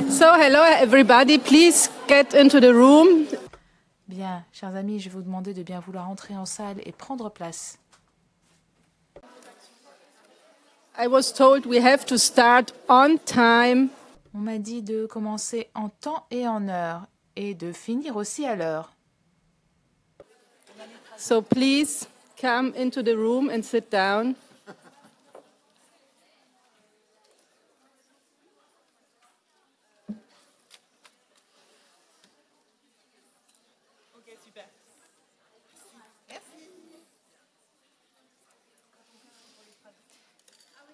So, hello everybody, please get into the room. Bien, chers amis, je vais vous demander de bien vouloir entrer en salle et prendre place. I was told we have to start on time. On m'a dit de commencer en temps et en heure et de finir aussi à l'heure. So please come into the room and sit down.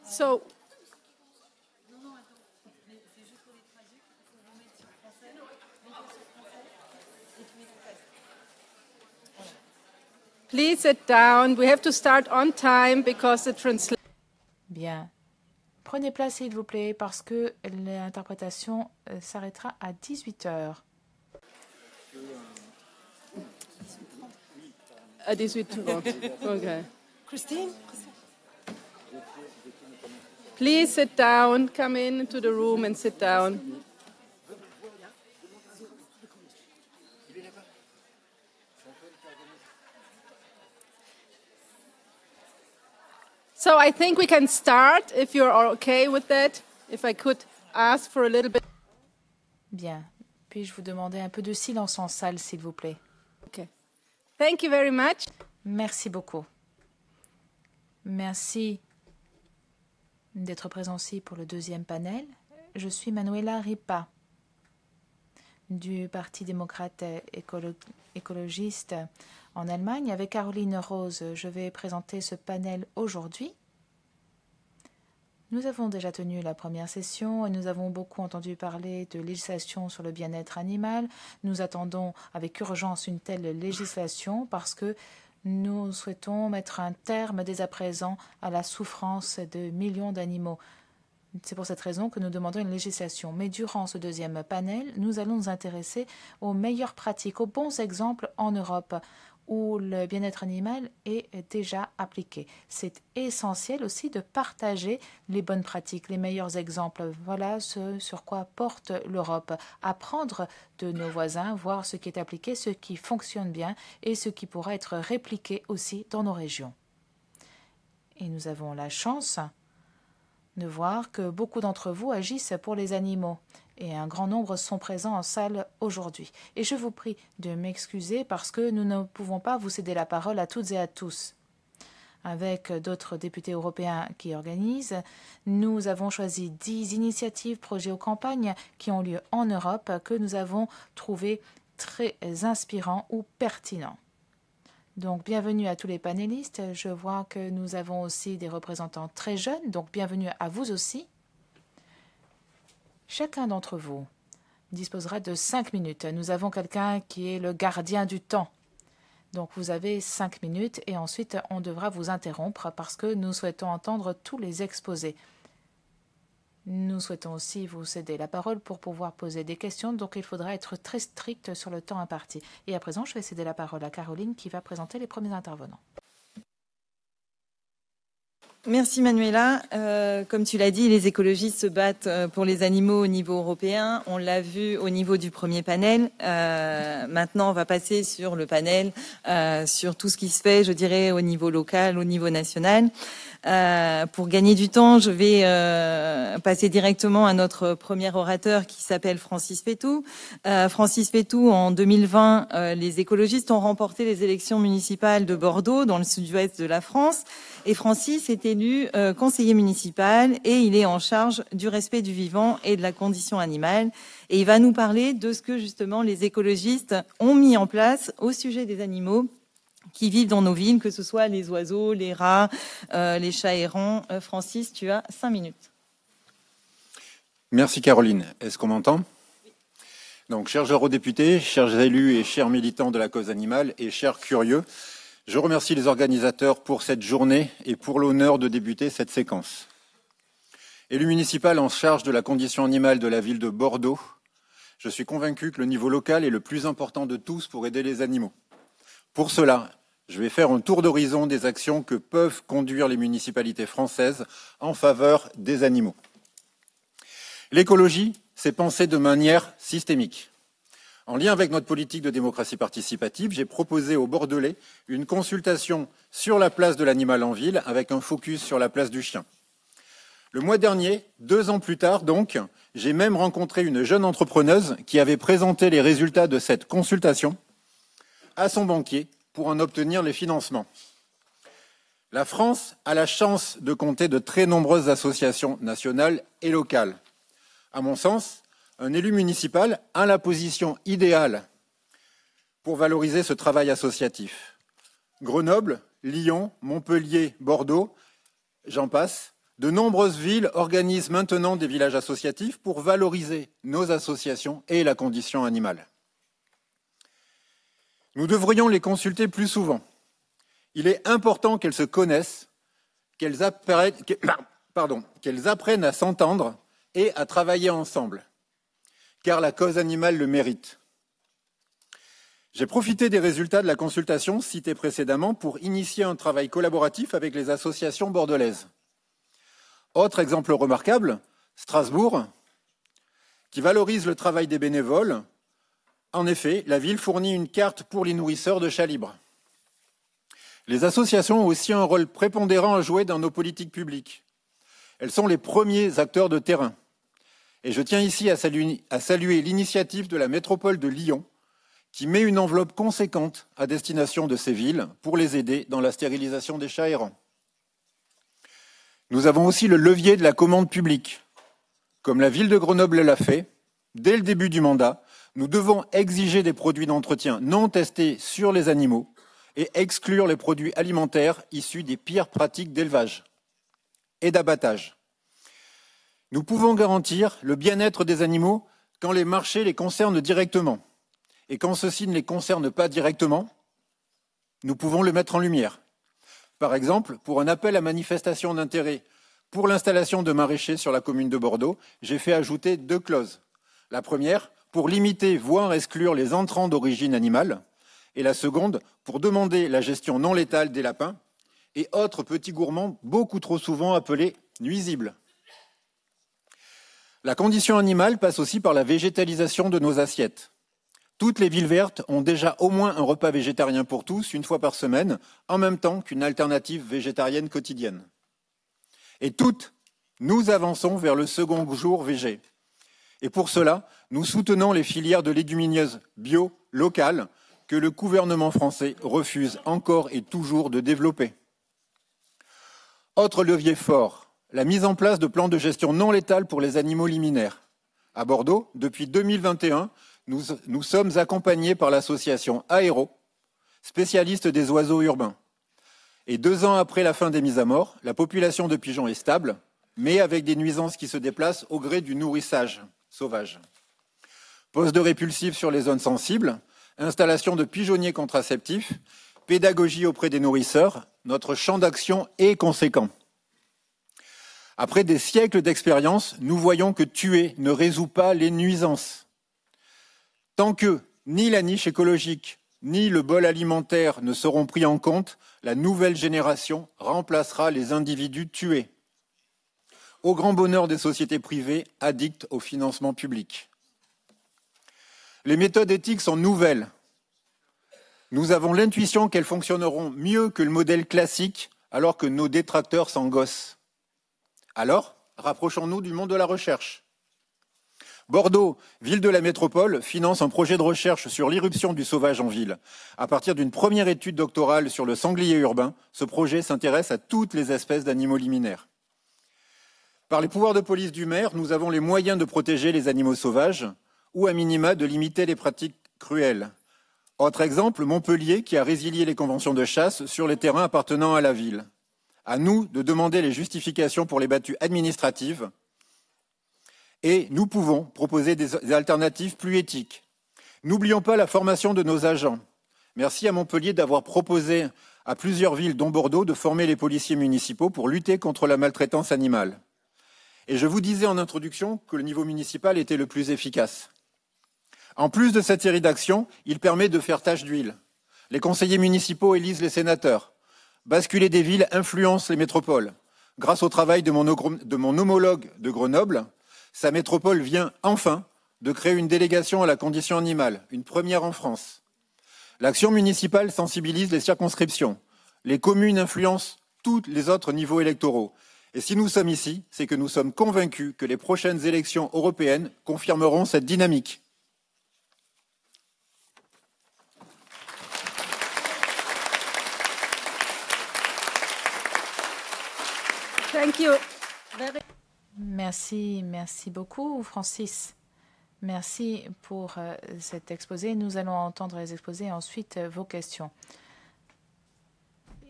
So, please sit down. We have to start on time because the translation. Bien. Prenez place, s'il vous plaît, parce que l'interprétation s'arrêtera à 18 heures. À 18h30. Okay. Christine? Please sit down. Come into the room and sit down. So I think we can start, if you're okay with that. If I could ask for a little bit. Bien. Puis-je vous demander un peu de silence en salle, s'il vous plaît? Okay. Thank you very much. Merci beaucoup. Merci d'être présent ici pour le deuxième panel. Je suis Manuela Ripa du Parti démocrate écologiste en Allemagne. Avec Caroline Rose, je vais présenter ce panel aujourd'hui. Nous avons déjà tenu la première session et nous avons beaucoup entendu parler de législation sur le bien-être animal. Nous attendons avec urgence une telle législation parce que nous souhaitons mettre un terme dès à présent à la souffrance de millions d'animaux. C'est pour cette raison que nous demandons une législation. Mais durant ce deuxième panel, nous allons nous intéresser aux meilleures pratiques, aux bons exemples en Europe où le bien-être animal est déjà appliqué. C'est essentiel aussi de partager les bonnes pratiques, les meilleurs exemples. Voilà ce sur quoi porte l'Europe. Apprendre de nos voisins, voir ce qui est appliqué, ce qui fonctionne bien et ce qui pourra être répliqué aussi dans nos régions. Et nous avons la chance de voir que beaucoup d'entre vous agissent pour les animaux et un grand nombre sont présents en salle aujourd'hui. Et je vous prie de m'excuser parce que nous ne pouvons pas vous céder la parole à toutes et à tous. Avec d'autres députés européens qui organisent, nous avons choisi 10 initiatives, projets ou campagnes qui ont lieu en Europe que nous avons trouvés très inspirants ou pertinents. Donc, bienvenue à tous les panélistes. Je vois que nous avons aussi des représentants très jeunes, donc bienvenue à vous aussi. Chacun d'entre vous disposera de 5 minutes. Nous avons quelqu'un qui est le gardien du temps. Donc, vous avez 5 minutes et ensuite, on devra vous interrompre parce que nous souhaitons entendre tous les exposés. Nous souhaitons aussi vous céder la parole pour pouvoir poser des questions, donc il faudra être très strict sur le temps imparti. Et à présent, je vais céder la parole à Caroline qui va présenter les premiers intervenants. Merci Manuela. Comme tu l'as dit, les écologistes se battent pour les animaux au niveau européen. On l'a vu au niveau du premier panel. Maintenant, on va passer sur le panel, sur tout ce qui se fait, je dirais, au niveau local, au niveau national. Pour gagner du temps, je vais passer directement à notre premier orateur qui s'appelle Francis Fétou. Francis Fétou, en 2020, les écologistes ont remporté les élections municipales de Bordeaux, dans le sud-ouest de la France. Et Francis est élu conseiller municipal et il est en charge du respect du vivant et de la condition animale. Et il va nous parler de ce que justement les écologistes ont mis en place au sujet des animaux qui vivent dans nos villes, que ce soit les oiseaux, les rats, les chats errants. Francis, tu as 5 minutes. Merci Caroline. Est-ce qu'on m'entend ? Donc, chers eurodéputés, chers élus et chers militants de la cause animale et chers curieux, je remercie les organisateurs pour cette journée et pour l'honneur de débuter cette séquence. Élu municipal en charge de la condition animale de la ville de Bordeaux, je suis convaincu que le niveau local est le plus important de tous pour aider les animaux. Pour cela, je vais faire un tour d'horizon des actions que peuvent conduire les municipalités françaises en faveur des animaux. L'écologie, c'est penser de manière systémique. En lien avec notre politique de démocratie participative, j'ai proposé aux Bordelais une consultation sur la place de l'animal en ville avec un focus sur la place du chien. Le mois dernier, 2 ans plus tard donc, j'ai même rencontré une jeune entrepreneuse qui avait présenté les résultats de cette consultation à son banquier pour en obtenir les financements. La France a la chance de compter de très nombreuses associations nationales et locales. À mon sens, un élu municipal a la position idéale pour valoriser ce travail associatif. Grenoble, Lyon, Montpellier, Bordeaux, j'en passe, de nombreuses villes organisent maintenant des villages associatifs pour valoriser nos associations et la condition animale. Nous devrions les consulter plus souvent. Il est important qu'elles se connaissent, qu'elles apprennent à s'entendre et à travailler ensemble, car la cause animale le mérite. J'ai profité des résultats de la consultation citée précédemment pour initier un travail collaboratif avec les associations bordelaises. Autre exemple remarquable, Strasbourg, qui valorise le travail des bénévoles. En effet, la ville fournit une carte pour les nourrisseurs de chats libres. Les associations ont aussi un rôle prépondérant à jouer dans nos politiques publiques. Elles sont les premiers acteurs de terrain. Et je tiens ici à saluer l'initiative de la métropole de Lyon, qui met une enveloppe conséquente à destination de ces villes pour les aider dans la stérilisation des chats errants. Nous avons aussi le levier de la commande publique. Comme la ville de Grenoble l'a fait, dès le début du mandat, nous devons exiger des produits d'entretien non testés sur les animaux et exclure les produits alimentaires issus des pires pratiques d'élevage et d'abattage. Nous pouvons garantir le bien-être des animaux quand les marchés les concernent directement. Et quand ceux-ci ne les concernent pas directement, nous pouvons le mettre en lumière. Par exemple, pour un appel à manifestation d'intérêt pour l'installation de maraîchers sur la commune de Bordeaux, j'ai fait ajouter 2 clauses. La première, pour limiter, voire exclure les entrants d'origine animale, et la seconde, pour demander la gestion non létale des lapins et autres petits gourmands beaucoup trop souvent appelés nuisibles. La condition animale passe aussi par la végétalisation de nos assiettes. Toutes les villes vertes ont déjà au moins un repas végétarien pour tous, une fois par semaine, en même temps qu'une alternative végétarienne quotidienne. Et toutes, nous avançons vers le second jour végé. Et pour cela, nous soutenons les filières de légumineuses bio, locales, que le gouvernement français refuse encore et toujours de développer. Autre levier fort, la mise en place de plans de gestion non létale pour les animaux liminaires. À Bordeaux, depuis 2021, nous sommes accompagnés par l'association Aéro, spécialiste des oiseaux urbains. Et 2 ans après la fin des mises à mort, la population de pigeons est stable, mais avec des nuisances qui se déplacent au gré du nourrissage sauvage. Pose de répulsifs sur les zones sensibles, installation de pigeonniers contraceptifs, pédagogie auprès des nourrisseurs, notre champ d'action est conséquent. Après des siècles d'expérience, nous voyons que tuer ne résout pas les nuisances. Tant que ni la niche écologique, ni le bol alimentaire ne seront pris en compte, la nouvelle génération remplacera les individus tués. Au grand bonheur des sociétés privées addictes au financement public. Les méthodes éthiques sont nouvelles. Nous avons l'intuition qu'elles fonctionneront mieux que le modèle classique, alors que nos détracteurs s'engossent. Alors, rapprochons-nous du monde de la recherche. Bordeaux, ville de la métropole, finance un projet de recherche sur l'irruption du sauvage en ville. À partir d'une première étude doctorale sur le sanglier urbain, ce projet s'intéresse à toutes les espèces d'animaux liminaires. Par les pouvoirs de police du maire, nous avons les moyens de protéger les animaux sauvages ou à minima de limiter les pratiques cruelles. Autre exemple, Montpellier qui a résilié les conventions de chasse sur les terrains appartenant à la ville. À nous de demander les justifications pour les battues administratives. Et nous pouvons proposer des alternatives plus éthiques. N'oublions pas la formation de nos agents. Merci à Montpellier d'avoir proposé à plusieurs villes, dont Bordeaux, de former les policiers municipaux pour lutter contre la maltraitance animale. Et je vous disais en introduction que le niveau municipal était le plus efficace. En plus de cette série d'actions, il permet de faire tache d'huile. Les conseillers municipaux élisent les sénateurs. Basculer des villes influence les métropoles. Grâce au travail de mon homologue de Grenoble, Sa métropole vient enfin de créer une délégation à la condition animale, une première en France. L'action municipale sensibilise les circonscriptions. Les communes influencent tous les autres niveaux électoraux. Et si nous sommes ici, c'est que nous sommes convaincus que les prochaines élections européennes confirmeront cette dynamique. Thank you. Merci beaucoup, Francis. Merci pour cet exposé. Nous allons entendre les exposés et ensuite vos questions.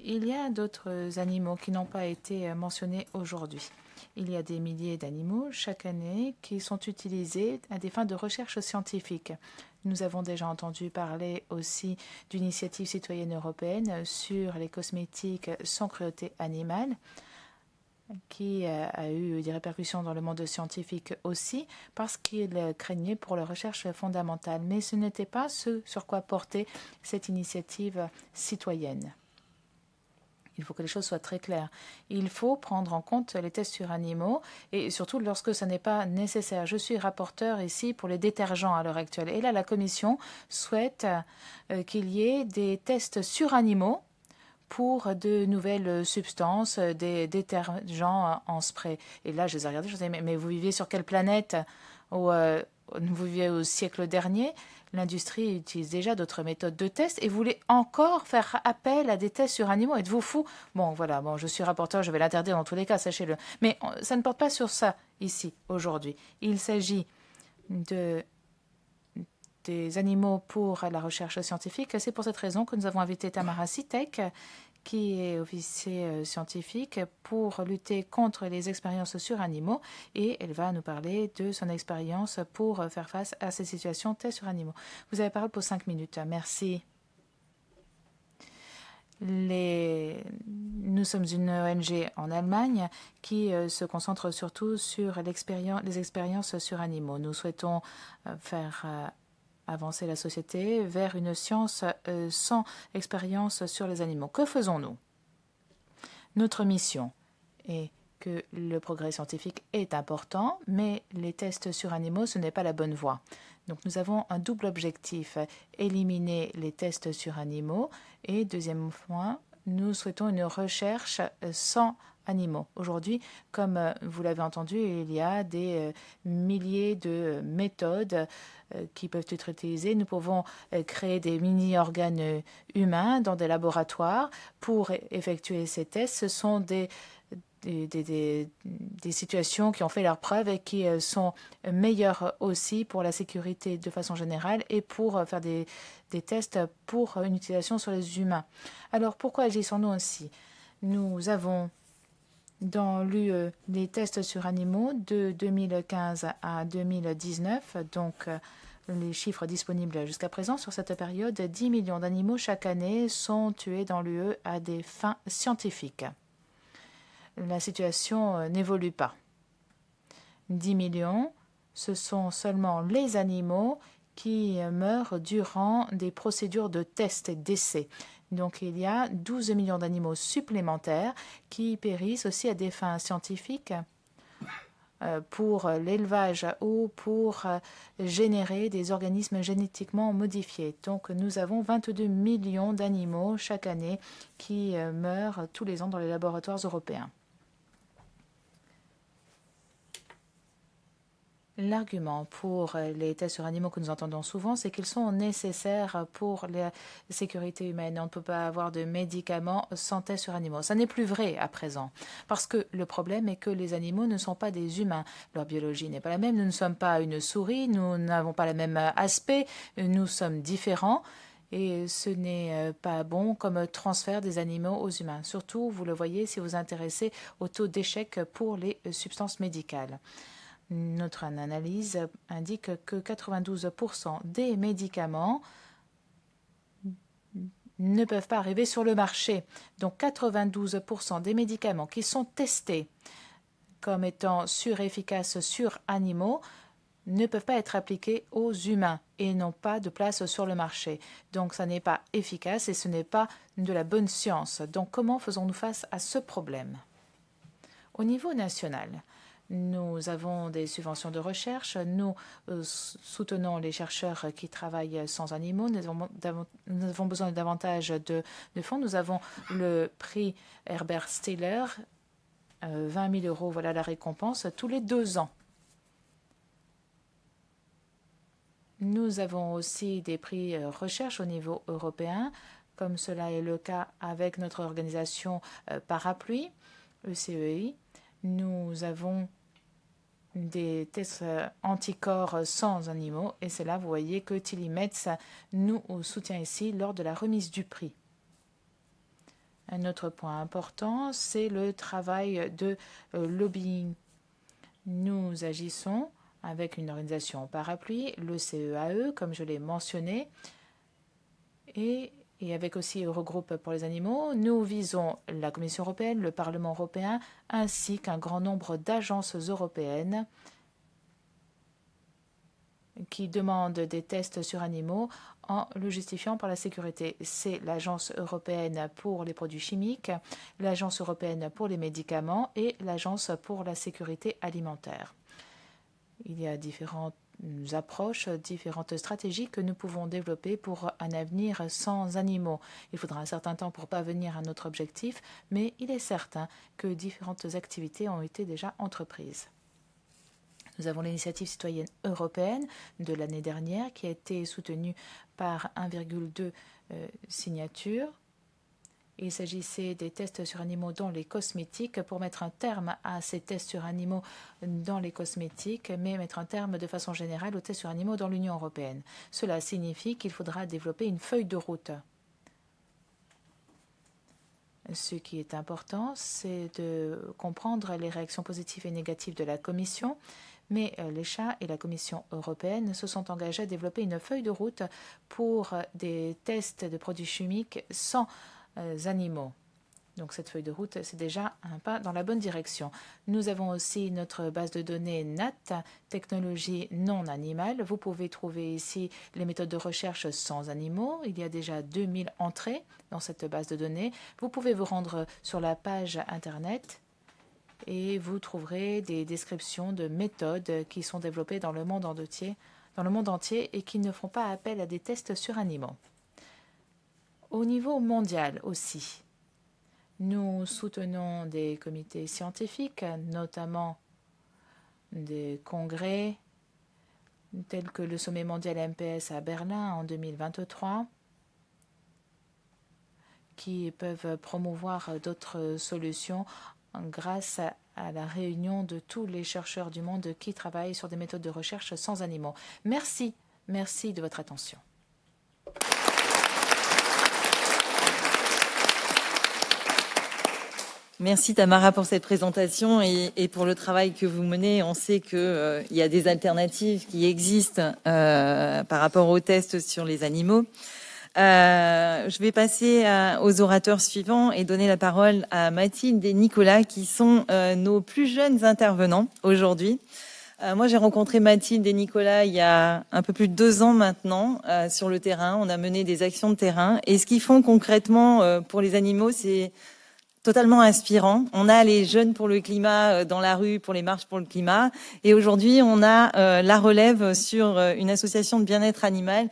Il y a d'autres animaux qui n'ont pas été mentionnés aujourd'hui. Il y a des milliers d'animaux chaque année qui sont utilisés à des fins de recherche scientifique. Nous avons déjà entendu parler aussi d'initiatives citoyennes européennes sur les cosmétiques sans cruauté animale, qui a eu des répercussions dans le monde scientifique aussi, parce qu'il craignait pour la recherche fondamentale. Mais ce n'était pas ce sur quoi portait cette initiative citoyenne. Il faut que les choses soient très claires. Il faut prendre en compte les tests sur animaux et surtout lorsque ce n'est pas nécessaire. Je suis rapporteur ici pour les détergents à l'heure actuelle. Et là, la Commission souhaite qu'il y ait des tests sur animaux pour de nouvelles substances, des détergents en spray. Et là, je les ai regardés, je me disais, mais vous viviez sur quelle planète? Vous viviez au siècle dernier. L'industrie utilise déjà d'autres méthodes de test et vous voulez encore faire appel à des tests sur animaux. Êtes-vous fou? Bon, voilà, bon, je suis rapporteur, je vais l'interdire dans tous les cas, sachez-le. Mais ça ne porte pas sur ça ici, aujourd'hui. Il s'agit des animaux pour la recherche scientifique. C'est pour cette raison que nous avons invité Tamara Sitek, qui est officier scientifique pour lutter contre les expériences sur animaux, et elle va nous parler de son expérience pour faire face à ces situations tests sur animaux. Vous avez la parole pour 5 minutes. Merci. Nous sommes une ONG en Allemagne qui se concentre surtout sur les expériences sur animaux. Nous souhaitons faire avancer la société vers une science sans expérience sur les animaux. Que faisons-nous? Notre mission est que le progrès scientifique est important, mais les tests sur animaux, ce n'est pas la bonne voie. Donc nous avons un double objectif, éliminer les tests sur animaux, et deuxième point, nous souhaitons une recherche sans animaux. Aujourd'hui, comme vous l'avez entendu, il y a des milliers de méthodes qui peuvent être utilisées. Nous pouvons créer des mini-organes humains dans des laboratoires pour effectuer ces tests. Ce sont des situations qui ont fait leurs preuves et qui sont meilleures aussi pour la sécurité de façon générale et pour faire des tests pour une utilisation sur les humains. Alors, pourquoi agissons-nous ainsi? Nous avons dans l'UE les tests sur animaux de 2015 à 2019, donc les chiffres disponibles jusqu'à présent sur cette période, 10 millions d'animaux chaque année sont tués dans l'UE à des fins scientifiques. La situation n'évolue pas. 10 millions, ce sont seulement les animaux qui meurent durant des procédures de tests et d'essais. Donc il y a 12 millions d'animaux supplémentaires qui périssent aussi à des fins scientifiques pour l'élevage ou pour générer des organismes génétiquement modifiés. Donc nous avons 22 millions d'animaux chaque année qui meurent tous les ans dans les laboratoires européens. L'argument pour les tests sur animaux que nous entendons souvent, c'est qu'ils sont nécessaires pour la sécurité humaine. On ne peut pas avoir de médicaments sans tests sur animaux. Ça n'est plus vrai à présent, parce que le problème est que les animaux ne sont pas des humains. Leur biologie n'est pas la même. Nous ne sommes pas une souris, nous n'avons pas le même aspect, nous sommes différents. Et ce n'est pas bon comme transfert des animaux aux humains. Surtout, vous le voyez si vous vous intéressez au taux d'échec pour les substances médicales. Notre analyse indique que 92% des médicaments ne peuvent pas arriver sur le marché. Donc 92% des médicaments qui sont testés comme étant sûrs et efficaces sur animaux ne peuvent pas être appliqués aux humains et n'ont pas de place sur le marché. Donc ça n'est pas efficace et ce n'est pas de la bonne science. Donc comment faisons-nous face à ce problème? Au niveau national, Nous avons des subventions de recherche. Nous soutenons les chercheurs qui travaillent sans animaux. Nous avons besoin de davantage de fonds. Nous avons le prix Herbert Stiller, 20 000 €, voilà la récompense, tous les 2 ans. Nous avons aussi des prix recherche au niveau européen, comme cela est le cas avec notre organisation parapluie, le CEI. Nous avons des tests anticorps sans animaux et c'est là, vous voyez, que Tilly-Metz nous soutient ici lors de la remise du prix. Un autre point important, c'est le travail de lobbying. Nous agissons avec une organisation parapluie, le CEAE, comme je l'ai mentionné, et avec aussi Eurogroupe pour les animaux. Nous visons la Commission européenne, le Parlement européen, ainsi qu'un grand nombre d'agences européennes qui demandent des tests sur animaux en le justifiant par la sécurité. C'est l'Agence européenne pour les produits chimiques, l'Agence européenne pour les médicaments et l'Agence pour la sécurité alimentaire. Il y a différentes approches, différentes stratégies que nous pouvons développer pour un avenir sans animaux. Il faudra un certain temps pour parvenir à notre objectif, mais il est certain que différentes activités ont été déjà entreprises. Nous avons l'initiative citoyenne européenne de l'année dernière qui a été soutenue par 1,2 signatures. Il s'agissait des tests sur animaux dans les cosmétiques pour mettre un terme à ces tests sur animaux dans les cosmétiques, mais mettre un terme de façon générale aux tests sur animaux dans l'Union européenne. Cela signifie qu'il faudra développer une feuille de route. Ce qui est important, c'est de comprendre les réactions positives et négatives de la Commission, mais l'ECHA et la Commission européenne se sont engagés à développer une feuille de route pour des tests de produits chimiques sans animaux. Donc cette feuille de route, c'est déjà un pas dans la bonne direction. Nous avons aussi notre base de données NAT, technologie non animale. Vous pouvez trouver ici les méthodes de recherche sans animaux. Il y a déjà 2000 entrées dans cette base de données. Vous pouvez vous rendre sur la page Internet et vous trouverez des descriptions de méthodes qui sont développées dans le monde entier et qui ne font pas appel à des tests sur animaux. Au niveau mondial aussi, nous soutenons des comités scientifiques, notamment des congrès tels que le sommet mondial MPS à Berlin en 2023, qui peuvent promouvoir d'autres solutions grâce à la réunion de tous les chercheurs du monde qui travaillent sur des méthodes de recherche sans animaux. Merci de votre attention. Merci Tamara pour cette présentation et pour le travail que vous menez. On sait qu'il y a des alternatives qui existent par rapport aux tests sur les animaux. Je vais passer aux orateurs suivants et donner la parole à Mathilde et Nicolas qui sont nos plus jeunes intervenants aujourd'hui. Moi, j'ai rencontré Mathilde et Nicolas il y a un peu plus de 2 ans maintenant sur le terrain. On a mené des actions de terrain et ce qu'ils font concrètement pour les animaux, c'est totalement inspirant. On a les jeunes pour le climat dans la rue, pour les marches pour le climat. Et aujourd'hui, on a la relève sur une association de bien-être animal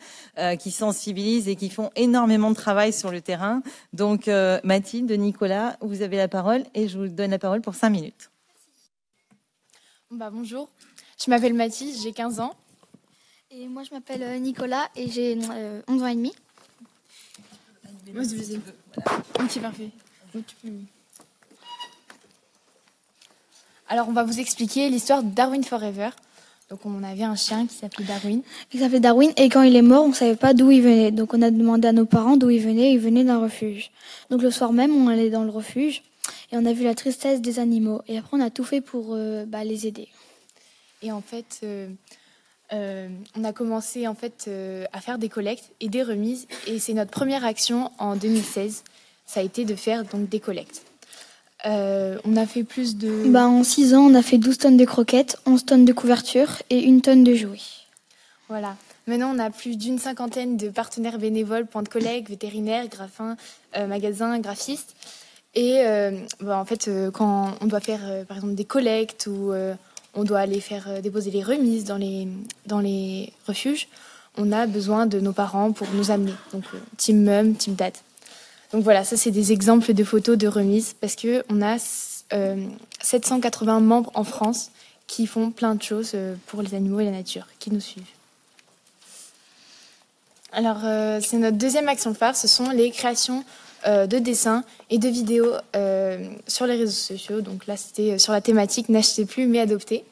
qui sensibilise et qui font énormément de travail sur le terrain. Donc, Mathilde, Nicolas, vous avez la parole et je vous donne la parole pour 5 minutes. Bonjour, je m'appelle Mathilde, j'ai 15 ans. Et moi, je m'appelle Nicolas et j'ai 11 ans et demi. Moi, je vous ai... Ok, parfait. Alors, on va vous expliquer l'histoire de Darwin Forever. Donc, on avait un chien qui s'appelait Darwin. Il s'appelait Darwin et quand il est mort, on ne savait pas d'où il venait. Donc, on a demandé à nos parents d'où il venait. Il venait d'un refuge. Donc, le soir même, on allait dans le refuge et on a vu la tristesse des animaux. Et après, on a tout fait pour les aider. Et en fait, on a commencé à faire des collectes et des remises. Et c'est notre première action en 2016. Ça a été de faire donc des collectes. On a fait plus de... En 6 ans, on a fait 12 tonnes de croquettes, 11 tonnes de couverture et 1 tonne de jouets. Voilà. Maintenant, on a plus d'une 50aine de partenaires bénévoles, points de collecte, vétérinaires, graphins, magasins, graphistes. Et en fait, quand on doit faire, par exemple, des collectes ou on doit aller faire déposer les remises dans les refuges, on a besoin de nos parents pour nous amener. Donc, Team Mum, Team Dad. Donc voilà, ça, c'est des exemples de photos de remises parce qu'on a 780 membres en France qui font plein de choses pour les animaux et la nature, qui nous suivent. Alors, c'est notre deuxième action phare, ce sont les créations de dessins et de vidéos sur les réseaux sociaux. Donc là, c'était sur la thématique « N'achetez plus, mais adoptez ».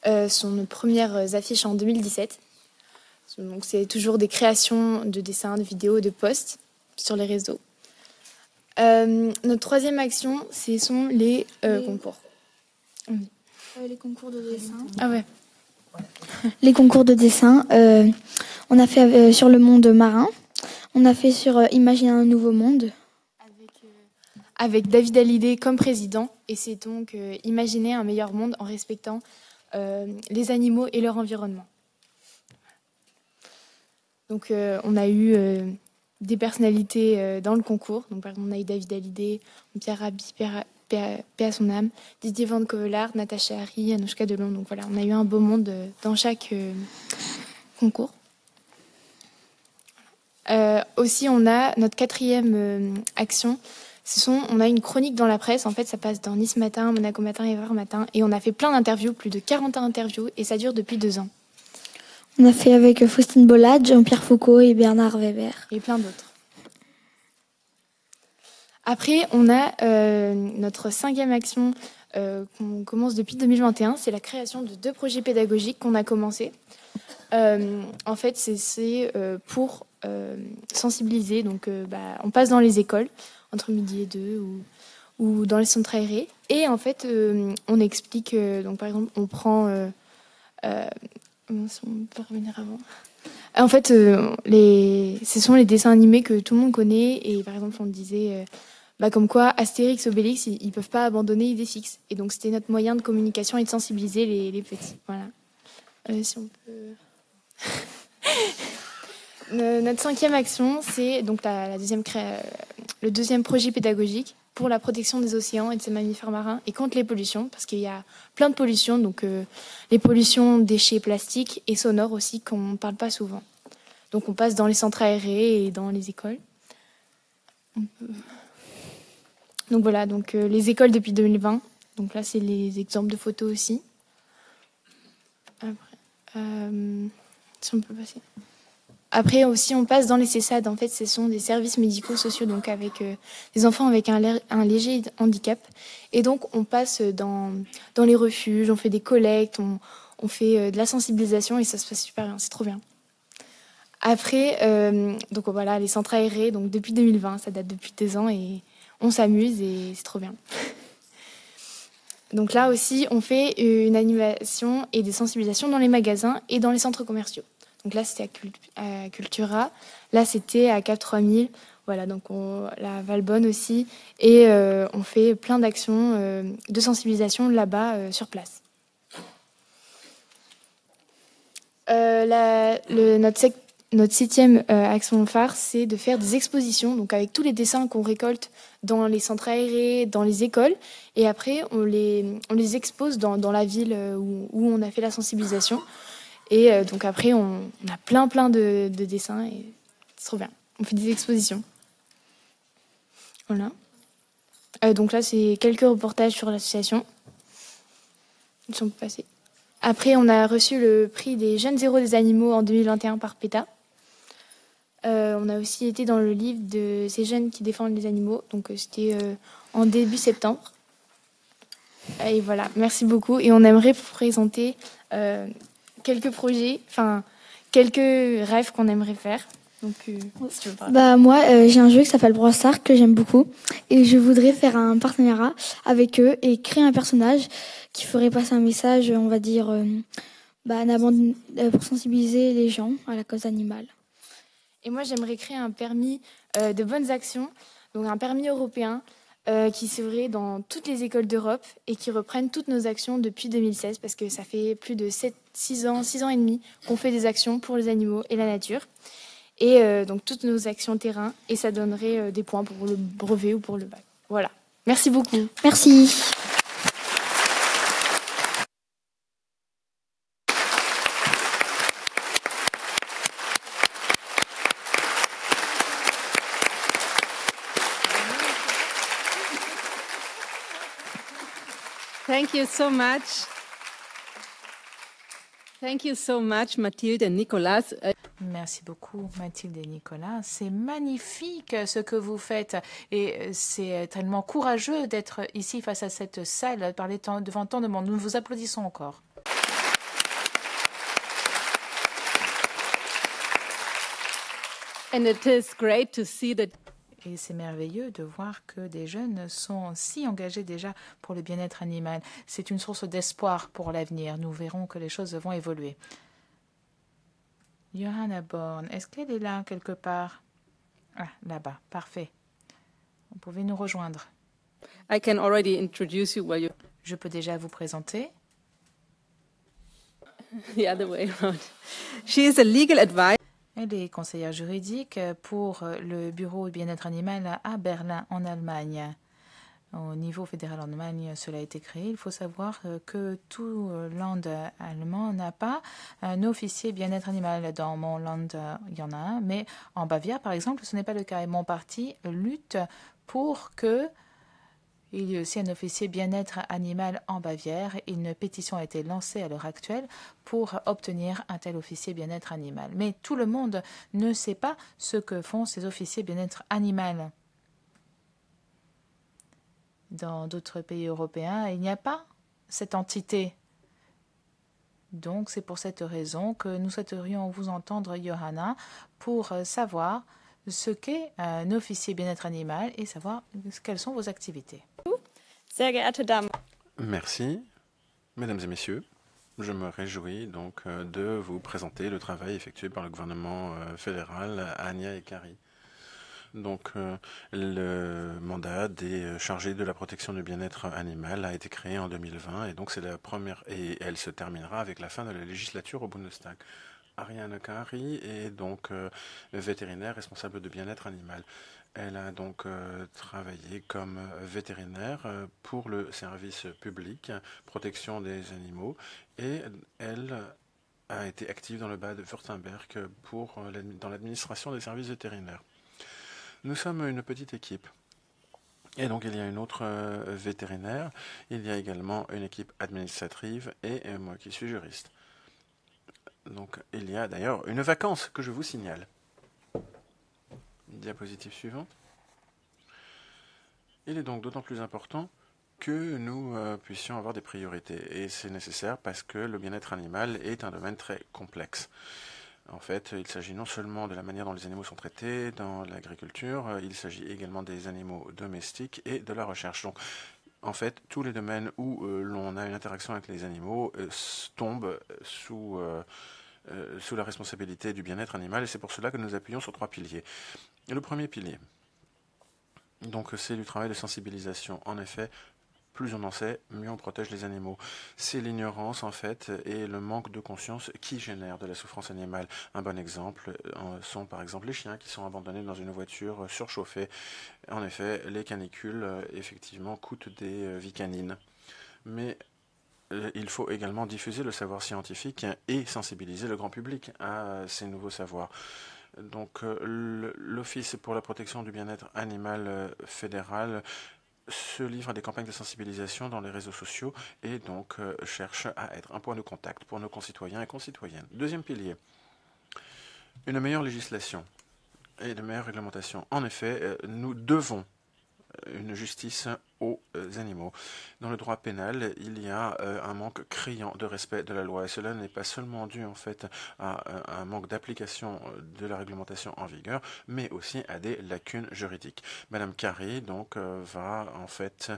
Ce sont nos premières affiches en 2017. Donc, c'est toujours des créations de dessins, de vidéos, de posts sur les réseaux. Notre troisième action, ce sont les concours. Les concours de dessin. Ah ouais. Les concours de dessin, on a fait sur le monde marin, on a fait sur Imaginer un nouveau monde. Avec David Hallyday comme président, et c'est donc imaginer un meilleur monde en respectant les animaux et leur environnement. Donc on a eu des personnalités dans le concours. Donc, par exemple, on a eu David Hallyday, Pierre Rabhi, paix à son âme, Didier Van Covelard, Natacha Harry, Anouchka Delon. Donc voilà, on a eu un beau monde dans chaque concours. Aussi, on a notre quatrième action. On a une chronique dans la presse. En fait, ça passe dans Nice Matin, Monaco Matin et Var Matin. Et on a fait plein d'interviews, plus de 40 interviews, et ça dure depuis 2 ans. On a fait avec Faustine Bollade, Jean-Pierre Foucault et Bernard Weber. Et plein d'autres. Après, on a notre 5e action qu'on commence depuis 2021. C'est la création de 2 projets pédagogiques qu'on a commencé. En fait, c'est pour sensibiliser. Donc, on passe dans les écoles, entre midi et 2, ou dans les centres aérés. Et en fait, on explique, donc par exemple, on prend... on peut revenir avant. En fait, ce sont les dessins animés que tout le monde connaît. Et par exemple, on disait... comme quoi, Astérix, Obélix, ils ne peuvent pas abandonner Idéfix. Et donc, c'était notre moyen de communication et de sensibiliser les petits. Voilà. Si on peut... Notre 5e action, c'est donc le 2e projet pédagogique pour la protection des océans et de ces mammifères marins et contre les pollutions, parce qu'il y a plein de pollutions, donc les pollutions, déchets plastiques et sonores aussi, qu'on ne parle pas souvent. Donc, on passe dans les centres aérés et dans les écoles. Donc voilà, donc les écoles depuis 2020. Donc là, c'est les exemples de photos aussi. Après, si on peut passer. Après aussi, on passe dans les CESAD. En fait, ce sont des services médico-sociaux, donc avec des enfants avec un léger handicap. Et donc, on passe dans les refuges, on fait des collectes, on fait de la sensibilisation et ça se passe super bien, c'est trop bien. Après, donc voilà, les centres aérés, donc depuis 2020, ça date depuis 2 ans et on s'amuse et c'est trop bien. Donc là aussi, on fait une animation et des sensibilisations dans les magasins et dans les centres commerciaux. Donc là, c'était à Cultura. Là, c'était à Cap 3000. Voilà, donc la Valbonne aussi. Et on fait plein d'actions de sensibilisation là-bas, sur place. Notre 7e action phare, c'est de faire des expositions, donc avec tous les dessins qu'on récolte dans les centres aérés, dans les écoles, et après on les expose dans la ville où on a fait la sensibilisation. Et donc après on a plein de dessins et c'est trop bien. On fait des expositions. Voilà. Donc là c'est quelques reportages sur l'association. Ils sont passés. Après on a reçu le prix des jeunes héros des animaux en 2021 par PETA. On a aussi été dans le livre de ces jeunes qui défendent les animaux. Donc c'était en début septembre. Et voilà, merci beaucoup. Et on aimerait vous présenter quelques projets, quelques rêves qu'on aimerait faire. Donc, si tu veux parler. Moi, j'ai un jeu qui s'appelle Brawl Stars que j'aime beaucoup. Et je voudrais faire un partenariat avec eux et créer un personnage qui ferait passer un message, on va dire, pour sensibiliser les gens à la cause animale. Et moi, j'aimerais créer un permis de bonnes actions, donc un permis européen qui serait dans toutes les écoles d'Europe et qui reprenne toutes nos actions depuis 2016, parce que ça fait plus de 6 ans et demi qu'on fait des actions pour les animaux et la nature. Et donc toutes nos actions terrain, et ça donnerait des points pour le brevet ou pour le bac. Voilà. Merci beaucoup. Merci. Thank you so much. Thank you so much, Mathilde and Nicolas. Merci beaucoup, Mathilde et Nicolas. C'est magnifique ce que vous faites et c'est tellement courageux d'être ici face à cette salle, parler devant tant de monde. Nous vous applaudissons encore. And it is great to see that. Et c'est merveilleux de voir que des jeunes sont si engagés déjà pour le bien-être animal. C'est une source d'espoir pour l'avenir. Nous verrons que les choses vont évoluer. Johanna Born, est-ce qu'elle est là quelque part? Ah, là-bas, parfait. Vous pouvez nous rejoindre. I can already introduce you while you. Je peux déjà vous présenter. The other way around. She is a legal advisor. Elle est conseillère juridique pour le bureau de bien-être animal à Berlin, en Allemagne. Au niveau fédéral en Allemagne, cela a été créé. Il faut savoir que tout land allemand n'a pas un officier bien-être animal. Dans mon land, il y en a un, mais en Bavière, par exemple, ce n'est pas le cas. Et mon parti lutte pour que il y ait aussi un officier bien-être animal en Bavière. Une pétition a été lancée à l'heure actuelle pour obtenir un tel officier bien-être animal. Mais tout le monde ne sait pas ce que font ces officiers bien-être animal. Dans d'autres pays européens, il n'y a pas cette entité. Donc, c'est pour cette raison que nous souhaiterions vous entendre, Johanna, pour savoir ce qu'est un officier bien-être animal et savoir quelles sont vos activités. Sehr geehrte Damen. Merci, mesdames et messieurs. Je me réjouis donc de vous présenter le travail effectué par le gouvernement fédéral Anya et Kari. Donc, le mandat des chargés de la protection du bien-être animal a été créé en 2020 et donc c'est la première et elle se terminera avec la fin de la législature au Bundestag. Ariane Kari est donc vétérinaire responsable de bien-être animal. Elle a donc travaillé comme vétérinaire pour le service public, protection des animaux, et elle a été active dans le Bade-Württemberg dans l'administration des services vétérinaires. Nous sommes une petite équipe. Et donc, il y a une autre vétérinaire. Il y a également une équipe administrative et moi qui suis juriste. Donc, il y a d'ailleurs une vacance que je vous signale. Diapositive suivante. Il est donc d'autant plus important que nous puissions avoir des priorités. Et c'est nécessaire parce que le bien-être animal est un domaine très complexe. En fait, il s'agit non seulement de la manière dont les animaux sont traités dans l'agriculture, il s'agit également des animaux domestiques et de la recherche. Donc, en fait, tous les domaines où l'on a une interaction avec les animaux tombent sous la responsabilité du bien-être animal, et c'est pour cela que nous appuyons sur 3 piliers. Et le premier pilier, donc, c'est du travail de sensibilisation. En effet, plus on en sait, mieux on protège les animaux. C'est l'ignorance, en fait, et le manque de conscience qui génère de la souffrance animale. Un bon exemple sont, par exemple, les chiens qui sont abandonnés dans une voiture surchauffée. En effet, les canicules, effectivement, coûtent des vies canines. Mais il faut également diffuser le savoir scientifique et sensibiliser le grand public à ces nouveaux savoirs. Donc, l'Office pour la protection du bien-être animal fédéral se livre à des campagnes de sensibilisation dans les réseaux sociaux et donc cherche à être un point de contact pour nos concitoyens et concitoyennes. Deuxième pilier, une meilleure législation et de meilleures réglementations. En effet, nous devons une justice aux animaux. Dans le droit pénal, il y a un manque criant de respect de la loi et cela n'est pas seulement dû en fait à un manque d'application de la réglementation en vigueur, mais aussi à des lacunes juridiques. Madame Kari donc va en fait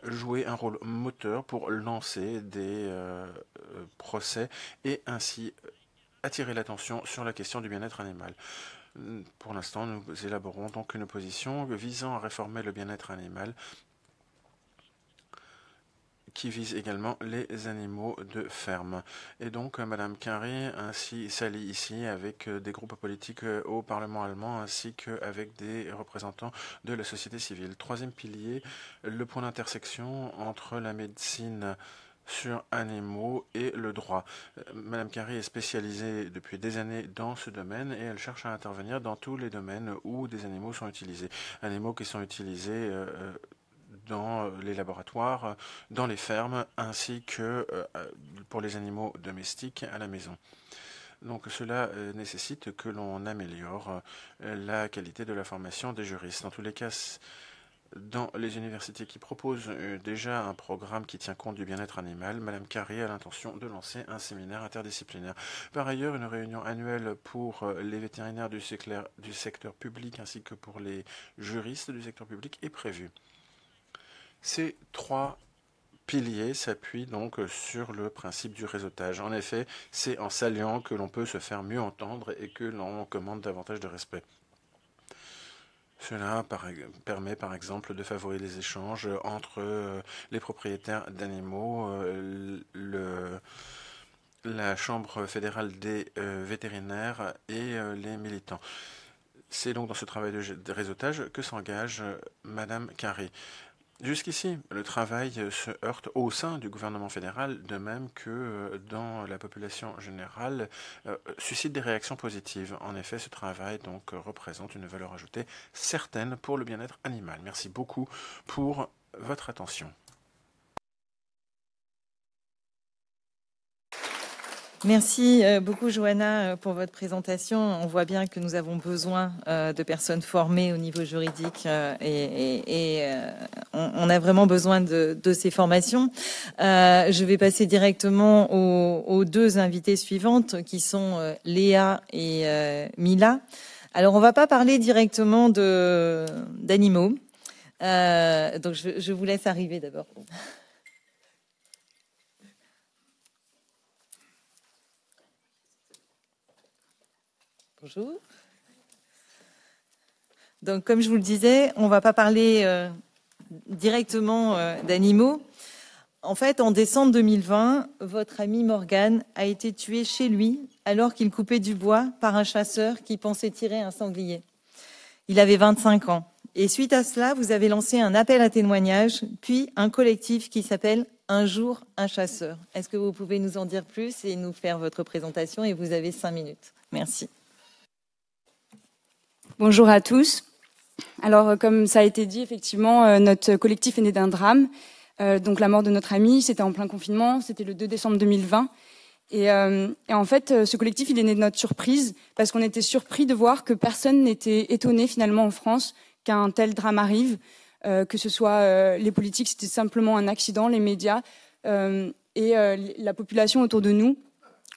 jouer un rôle moteur pour lancer des procès et ainsi attirer l'attention sur la question du bien-être animal. Pour l'instant, nous élaborons donc une position visant à réformer le bien-être animal qui vise également les animaux de ferme. Et donc, Madame Carré ainsi s'allie ici avec des groupes politiques au Parlement allemand ainsi qu'avec des représentants de la société civile. Troisième pilier, le point d'intersection entre la médecine sur animaux et le droit. Madame Carré est spécialisée depuis des années dans ce domaine et elle cherche à intervenir dans tous les domaines où des animaux sont utilisés. Animaux qui sont utilisés dans les laboratoires, dans les fermes, ainsi que pour les animaux domestiques à la maison. Donc cela nécessite que l'on améliore la qualité de la formation des juristes. Dans tous les cas, dans les universités qui proposent déjà un programme qui tient compte du bien-être animal, Madame Carré a l'intention de lancer un séminaire interdisciplinaire. Par ailleurs, une réunion annuelle pour les vétérinaires du secteur public ainsi que pour les juristes du secteur public est prévue. Ces trois piliers s'appuient donc sur le principe du réseautage. En effet, c'est en s'alliant que l'on peut se faire mieux entendre et que l'on commande davantage de respect. Cela permet par exemple de favoriser les échanges entre les propriétaires d'animaux, la Chambre fédérale des vétérinaires et les militants. C'est donc dans ce travail de réseautage que s'engage Madame Carré. Jusqu'ici, le travail se heurte au sein du gouvernement fédéral, de même que dans la population générale, suscite des réactions positives. En effet, ce travail donc représente une valeur ajoutée certaine pour le bien-être animal. Merci beaucoup pour votre attention. Merci beaucoup, Johanna, pour votre présentation. On voit bien que nous avons besoin de personnes formées au niveau juridique et on a vraiment besoin de ces formations. Je vais passer directement aux deux invitées suivantes qui sont Léa et Mila. Alors, on ne va pas parler directement d'animaux. Donc, je vous laisse arriver d'abord. Bonjour. Donc, comme je vous le disais, on ne va pas parler directement d'animaux. En fait, en décembre 2020, votre ami Morgan a été tué chez lui alors qu'il coupait du bois par un chasseur qui pensait tirer un sanglier. Il avait 25 ans. Et suite à cela, vous avez lancé un appel à témoignages, puis un collectif qui s'appelle Un jour, un chasseur. Est-ce que vous pouvez nous en dire plus et nous faire votre présentation? Et vous avez 5 minutes. Merci. Bonjour à tous. Alors, comme ça a été dit, effectivement, notre collectif est né d'un drame. Donc, la mort de notre ami, c'était en plein confinement, c'était le 2 décembre 2020. Et en fait, ce collectif, il est né de notre surprise, parce qu'on était surpris de voir que personne n'était étonné, finalement, en France, qu'un tel drame arrive, que ce soit les politiques, c'était simplement un accident, les médias, et la population autour de nous.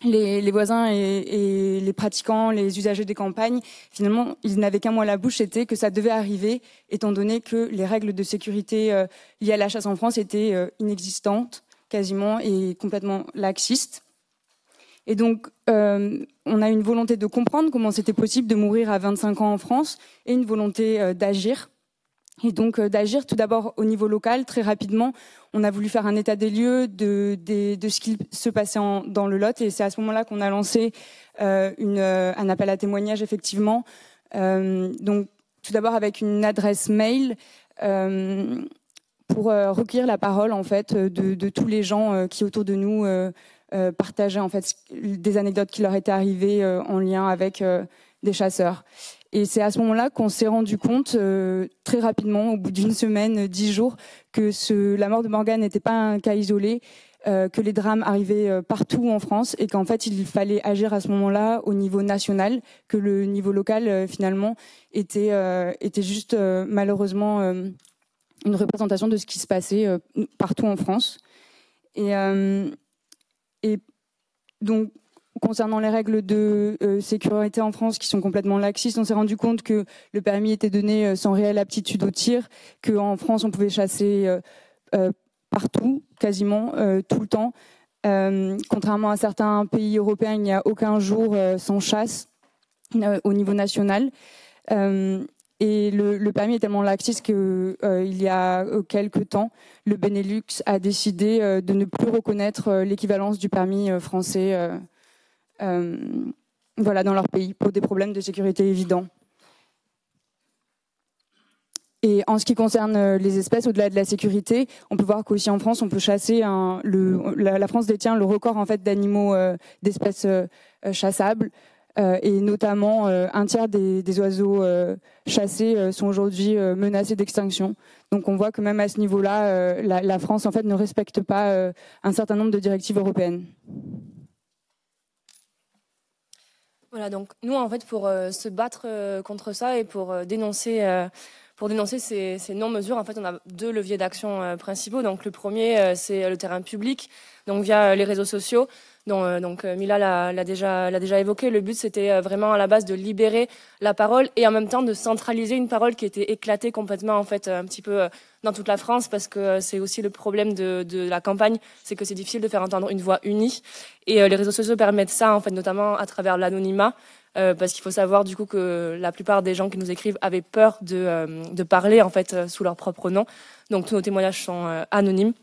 Les voisins et les pratiquants, les usagers des campagnes, finalement, ils n'avaient qu'un mot à la bouche, c'était que ça devait arriver, étant donné que les règles de sécurité liées à la chasse en France étaient inexistantes, quasiment, et complètement laxistes. Et donc, on a une volonté de comprendre comment c'était possible de mourir à 25 ans en France, et une volonté d'agir. Et donc d'agir tout d'abord au niveau local, très rapidement. On a voulu faire un état des lieux de ce qui se passait dans le Lot, et c'est à ce moment-là qu'on a lancé un appel à témoignages, effectivement. Donc tout d'abord avec une adresse mail pour recueillir la parole en fait de tous les gens qui autour de nous partageaient en fait des anecdotes qui leur étaient arrivées en lien avec des chasseurs. Et c'est à ce moment-là qu'on s'est rendu compte, très rapidement, au bout d'une semaine, 10 jours, que la mort de Morgan n'était pas un cas isolé, que les drames arrivaient partout en France et qu'en fait, il fallait agir à ce moment-là au niveau national, que le niveau local, finalement, était juste, malheureusement, une représentation de ce qui se passait partout en France. Et donc, concernant les règles de sécurité en France qui sont complètement laxistes, on s'est rendu compte que le permis était donné sans réelle aptitude au tir, qu'en France on pouvait chasser partout, quasiment, tout le temps. Contrairement à certains pays européens, il n'y a aucun jour sans chasse au niveau national. Et le permis est tellement laxiste que il y a quelques temps, le Benelux a décidé de ne plus reconnaître l'équivalence du permis français voilà, dans leur pays pour des problèmes de sécurité évidents. Et en ce qui concerne les espèces, au-delà de la sécurité, on peut voir qu'aussi en France, on peut chasser. La France détient le record en fait d'animaux, d'espèces chassables, et notamment un tiers des oiseaux chassés sont aujourd'hui menacés d'extinction. Donc on voit que même à ce niveau-là, la France en fait ne respecte pas un certain nombre de directives européennes. Voilà, donc nous en fait pour se battre contre ça et pour dénoncer ces non-mesures, en fait, on a deux leviers d'action principaux. Donc, le premier, c'est le terrain public, donc via les réseaux sociaux. Donc Mila l'a déjà évoqué. Le but, c'était vraiment à la base de libérer la parole et en même temps de centraliser une parole qui était éclatée complètement, en fait, un petit peu dans toute la France, parce que c'est aussi le problème de la campagne, c'est que c'est difficile de faire entendre une voix unie. Et les réseaux sociaux permettent ça, en fait, notamment à travers l'anonymat. Parce qu'il faut savoir du coup que la plupart des gens qui nous écrivent avaient peur de parler en fait sous leur propre nom. Donc tous nos témoignages sont anonymes.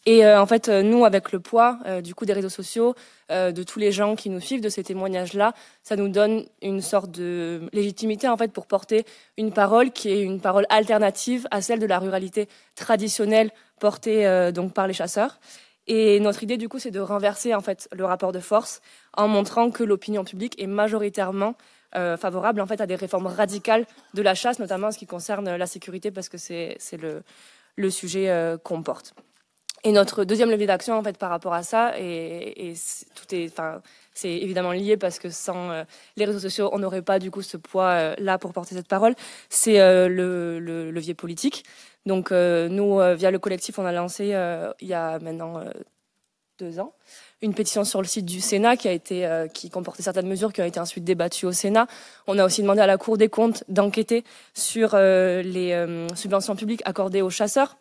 Et en fait, nous, avec le poids du coup des réseaux sociaux, de tous les gens qui nous suivent, de ces témoignages-là, ça nous donne une sorte de légitimité en fait pour porter une parole qui est une parole alternative à celle de la ruralité traditionnelle portée donc par les chasseurs. Et notre idée, du coup, c'est de renverser en fait le rapport de force en montrant que l'opinion publique est majoritairement favorable en fait à des réformes radicales de la chasse, notamment en ce qui concerne la sécurité, parce que c'est le sujet qu'on porte. Et notre deuxième levier d'action en fait par rapport à ça, c'est évidemment lié parce que sans les réseaux sociaux, on n'aurait pas du coup ce poids là pour porter cette parole. C'est le levier politique. Donc nous, via le collectif, on a lancé il y a maintenant 2 ans une pétition sur le site du Sénat qui comportait certaines mesures qui ont été ensuite débattues au Sénat. On a aussi demandé à la Cour des comptes d'enquêter sur les subventions publiques accordées aux chasseurs.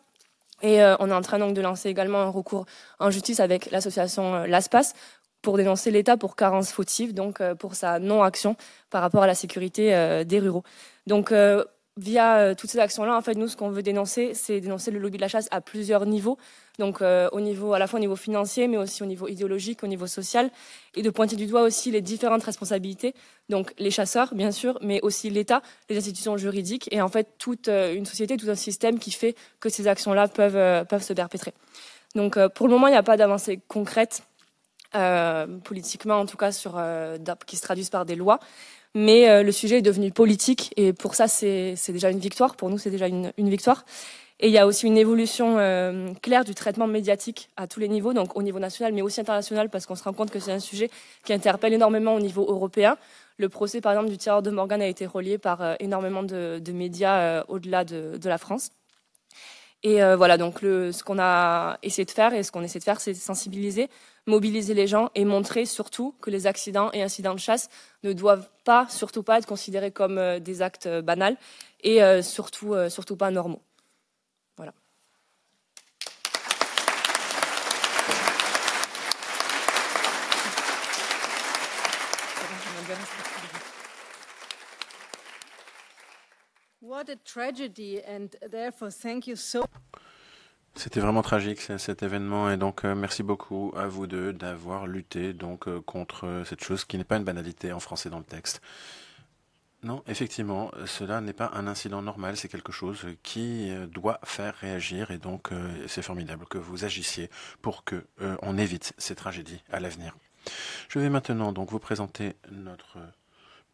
Et on est en train donc de lancer également un recours en justice avec l'association l'ASPAS pour dénoncer l'État pour carence fautive, donc pour sa non-action par rapport à la sécurité des ruraux. Donc via toutes ces actions-là, en fait, nous, ce qu'on veut dénoncer, c'est dénoncer le lobby de la chasse à plusieurs niveaux. Donc à la fois au niveau financier, mais aussi au niveau idéologique, au niveau social, et de pointer du doigt aussi les différentes responsabilités. Donc les chasseurs, bien sûr, mais aussi l'État, les institutions juridiques, et en fait toute une société, tout un système qui fait que ces actions-là peuvent se perpétrer. Donc pour le moment, il n'y a pas d'avancée concrète, politiquement en tout cas, qui se traduisent par des lois. Mais le sujet est devenu politique et pour ça, c'est déjà une victoire. Pour nous, c'est déjà une victoire. Et il y a aussi une évolution claire du traitement médiatique à tous les niveaux, donc au niveau national, mais aussi international, parce qu'on se rend compte que c'est un sujet qui interpelle énormément au niveau européen. Le procès, par exemple, du tireur de Morgan a été relié par énormément de médias au-delà de la France. Et voilà, donc ce qu'on a essayé de faire et ce qu'on essaie de faire, c'est sensibiliser, mobiliser les gens et montrer surtout que les accidents et incidents de chasse ne doivent surtout pas être considérés comme des actes banals et surtout pas normaux. Voilà. What a tragedy, and therefore thank you so. C'était vraiment tragique cet événement et donc merci beaucoup à vous deux d'avoir lutté donc contre cette chose qui n'est pas une banalité en français dans le texte. Non, effectivement, cela n'est pas un incident normal, c'est quelque chose qui doit faire réagir et donc c'est formidable que vous agissiez pour que on évite ces tragédies à l'avenir. Je vais maintenant donc vous présenter notre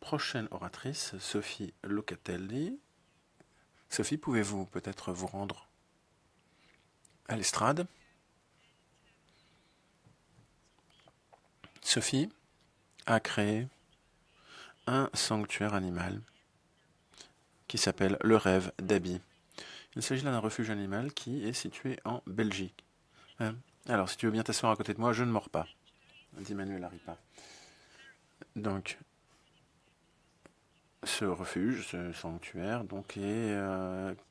prochaine oratrice, Sophie Locatelli. Sophie, pouvez-vous peut-être vous rendre à l'estrade? Sophie a créé un sanctuaire animal qui s'appelle Le Rêve d'Abby. Il s'agit d'un refuge animal qui est situé en Belgique. Alors, si tu veux bien t'asseoir à côté de moi, je ne mords pas, dit Manuel Aripa. Donc, ce refuge, ce sanctuaire, donc, est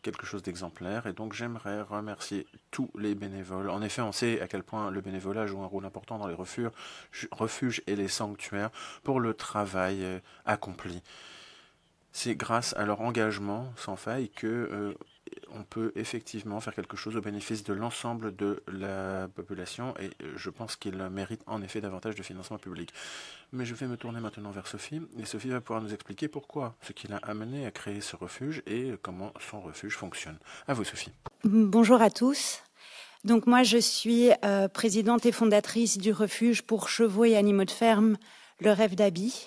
quelque chose d'exemplaire. Et donc, j'aimerais remercier tous les bénévoles. En effet, on sait à quel point le bénévolat joue un rôle important dans les refuges et les sanctuaires pour le travail accompli. c'est grâce à leur engagement sans faille que on peut effectivement faire quelque chose au bénéfice de l'ensemble de la population et je pense qu'ils méritent en effet davantage de financement public. Mais je vais me tourner maintenant vers Sophie et Sophie va pouvoir nous expliquer pourquoi, ce qui l'a amené à créer ce refuge et comment son refuge fonctionne. À vous Sophie. Bonjour à tous. Donc moi je suis présidente et fondatrice du refuge pour chevaux et animaux de ferme, le Rêve d'Abby.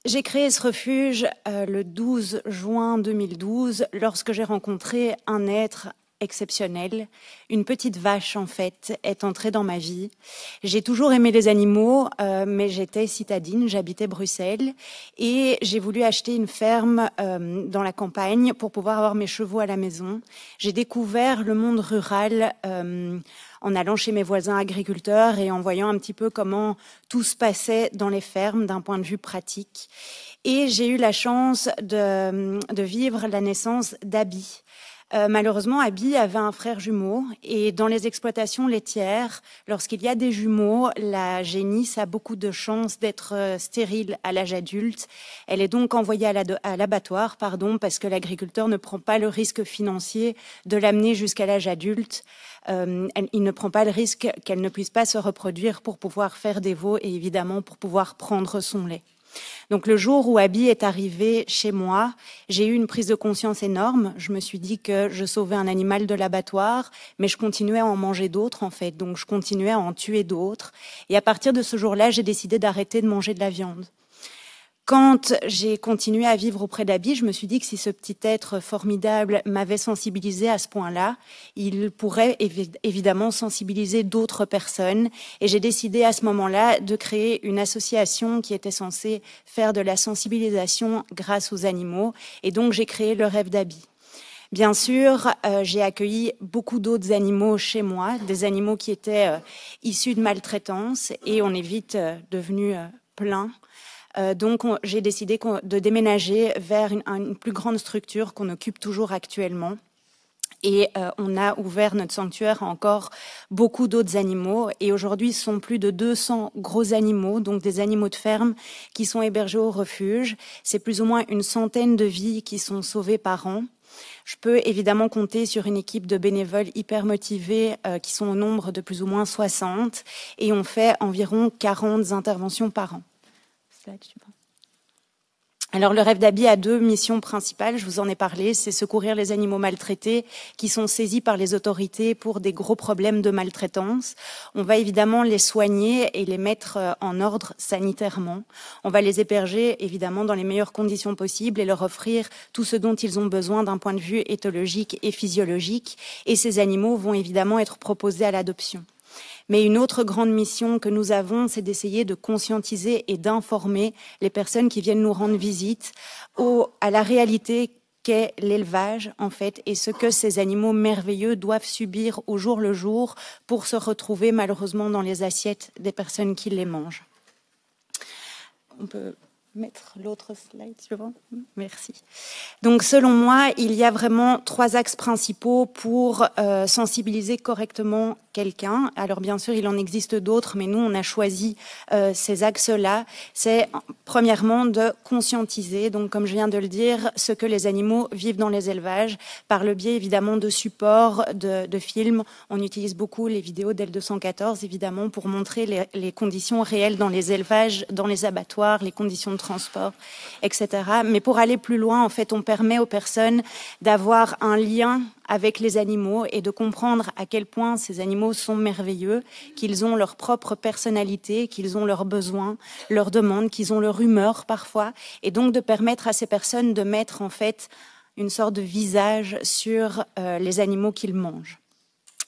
J'ai créé ce refuge le 12 juin 2012 lorsque j'ai rencontré un être exceptionnel. Une petite vache, en fait, est entrée dans ma vie. J'ai toujours aimé les animaux, mais j'étais citadine, j'habitais Bruxelles et j'ai voulu acheter une ferme dans la campagne pour pouvoir avoir mes chevaux à la maison. J'ai découvert le monde rural en allant chez mes voisins agriculteurs et en voyant un petit peu comment tout se passait dans les fermes d'un point de vue pratique. Et j'ai eu la chance de vivre la naissance d'Abby. Malheureusement, Abby avait un frère jumeau et dans les exploitations laitières, lorsqu'il y a des jumeaux, la génisse a beaucoup de chances d'être stérile à l'âge adulte. Elle est donc envoyée à l'abattoir, parce que l'agriculteur ne prend pas le risque financier de l'amener jusqu'à l'âge adulte. Il ne prend pas le risque qu'elle ne puisse pas se reproduire pour pouvoir faire des veaux et évidemment pour pouvoir prendre son lait. Donc le jour où Abby est arrivée chez moi, j'ai eu une prise de conscience énorme. Je me suis dit que je sauvais un animal de l'abattoir, mais je continuais à en manger d'autres en fait. Donc je continuais à en tuer d'autres. Et à partir de ce jour-là, j'ai décidé d'arrêter de manger de la viande. Quand j'ai continué à vivre auprès d'Abby, je me suis dit que si ce petit être formidable m'avait sensibilisée à ce point-là, il pourrait évidemment sensibiliser d'autres personnes. Et j'ai décidé à ce moment-là de créer une association qui était censée faire de la sensibilisation grâce aux animaux. Et donc j'ai créé le Rêve d'Abby. Bien sûr, j'ai accueilli beaucoup d'autres animaux chez moi, des animaux qui étaient issus de maltraitance et on est vite devenu plein. Donc j'ai décidé de déménager vers une plus grande structure qu'on occupe toujours actuellement. Et on a ouvert notre sanctuaire à encore beaucoup d'autres animaux. Et aujourd'hui, ce sont plus de 200 gros animaux, donc des animaux de ferme, qui sont hébergés au refuge. C'est plus ou moins une centaine de vies qui sont sauvées par an. Je peux évidemment compter sur une équipe de bénévoles hyper motivés qui sont au nombre de plus ou moins 60. Et on fait environ 40 interventions par an. Alors le Rêve d'Abby a deux missions principales, je vous en ai parlé, c'est secourir les animaux maltraités qui sont saisis par les autorités pour des gros problèmes de maltraitance. On va évidemment les soigner et les mettre en ordre sanitairement. On va les héberger évidemment dans les meilleures conditions possibles et leur offrir tout ce dont ils ont besoin d'un point de vue éthologique et physiologique. Et ces animaux vont évidemment être proposés à l'adoption. Mais une autre grande mission que nous avons, c'est d'essayer de conscientiser et d'informer les personnes qui viennent nous rendre visite à la réalité qu'est l'élevage, en fait, et ce que ces animaux merveilleux doivent subir au jour le jour pour se retrouver malheureusement dans les assiettes des personnes qui les mangent. On peut mettre l'autre slide suivant. Merci. Donc, selon moi, il y a vraiment 3 axes principaux pour sensibiliser correctement quelqu'un. Alors, bien sûr, il en existe d'autres, mais nous, on a choisi ces axes-là. C'est, premièrement, de conscientiser, donc, comme je viens de le dire, ce que les animaux vivent dans les élevages, par le biais, évidemment, de supports, de films. On utilise beaucoup les vidéos d'L214, évidemment, pour montrer les conditions réelles dans les élevages, dans les abattoirs, les conditions de transport, etc. Mais pour aller plus loin, en fait, on permet aux personnes d'avoir un lien avec les animaux et de comprendre à quel point ces animaux sont merveilleux, qu'ils ont leur propre personnalité, qu'ils ont leurs besoins, leurs demandes, qu'ils ont leur humeur parfois, et donc de permettre à ces personnes de mettre en fait une sorte de visage sur les animaux qu'ils mangent.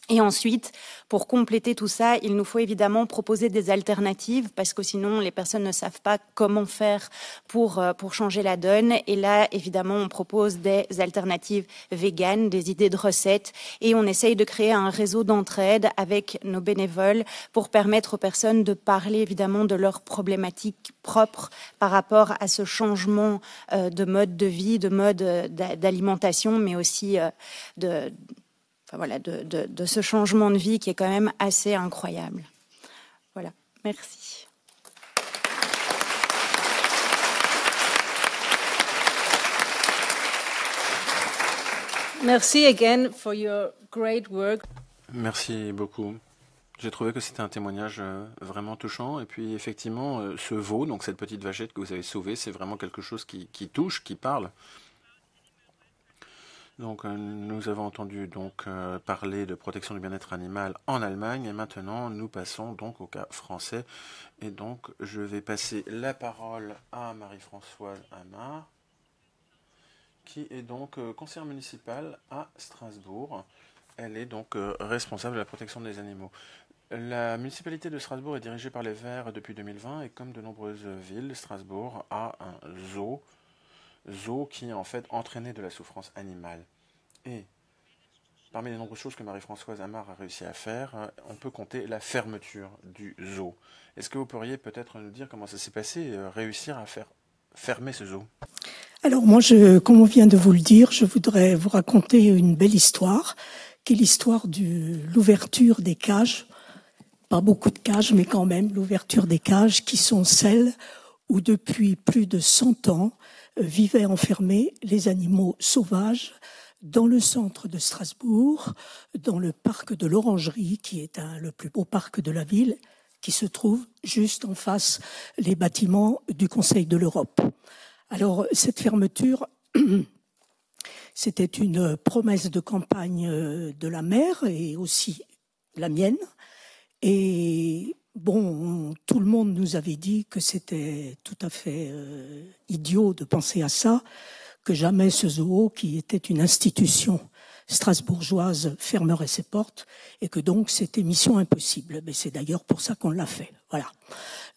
Et ensuite, pour compléter tout ça, il nous faut évidemment proposer des alternatives parce que sinon les personnes ne savent pas comment faire pour changer la donne. Et là, évidemment, on propose des alternatives véganes, des idées de recettes et on essaye de créer un réseau d'entraide avec nos bénévoles pour permettre aux personnes de parler évidemment de leurs problématiques propres par rapport à ce changement de mode de vie, de mode d'alimentation, mais aussi de ce changement de vie qui est quand même assez incroyable. Voilà, merci. Merci again for your great work. Merci beaucoup. J'ai trouvé que c'était un témoignage vraiment touchant. Et puis effectivement, ce veau, donc cette petite vachette que vous avez sauvée, c'est vraiment quelque chose qui touche, qui parle. Donc nous avons entendu donc parler de protection du bien-être animal en Allemagne. Et maintenant, nous passons donc au cas français. Et donc, je vais passer la parole à Marie-Françoise Amar, qui est donc conseillère municipale à Strasbourg. Elle est donc responsable de la protection des animaux. La municipalité de Strasbourg est dirigée par les Verts depuis 2020 et comme de nombreuses villes, Strasbourg a un zoo qui est en fait entraîné de la souffrance animale. Et parmi les nombreuses choses que Marie-Françoise Amar a réussi à faire, on peut compter la fermeture du zoo. Est-ce que vous pourriez peut-être nous dire comment ça s'est passé, réussir à faire fermer ce zoo? Alors moi, comme on vient de vous le dire, je voudrais vous raconter une belle histoire, qui est l'histoire de l'ouverture des cages. Pas beaucoup de cages, mais quand même l'ouverture des cages qui sont celles où depuis plus de 100 ans vivaient enfermés les animaux sauvages dans le centre de Strasbourg, dans le parc de l'Orangerie, qui est le plus beau parc de la ville, qui se trouve juste en face les bâtiments du Conseil de l'Europe. Alors cette fermeture, c'était une promesse de campagne de la maire et aussi la mienne. Et bon, tout le monde nous avait dit que c'était tout à fait idiot de penser à ça, que jamais ce zoo, qui était une institution strasbourgeoise, fermerait ses portes, et que donc c'était mission impossible. Mais c'est d'ailleurs pour ça qu'on l'a fait. Voilà.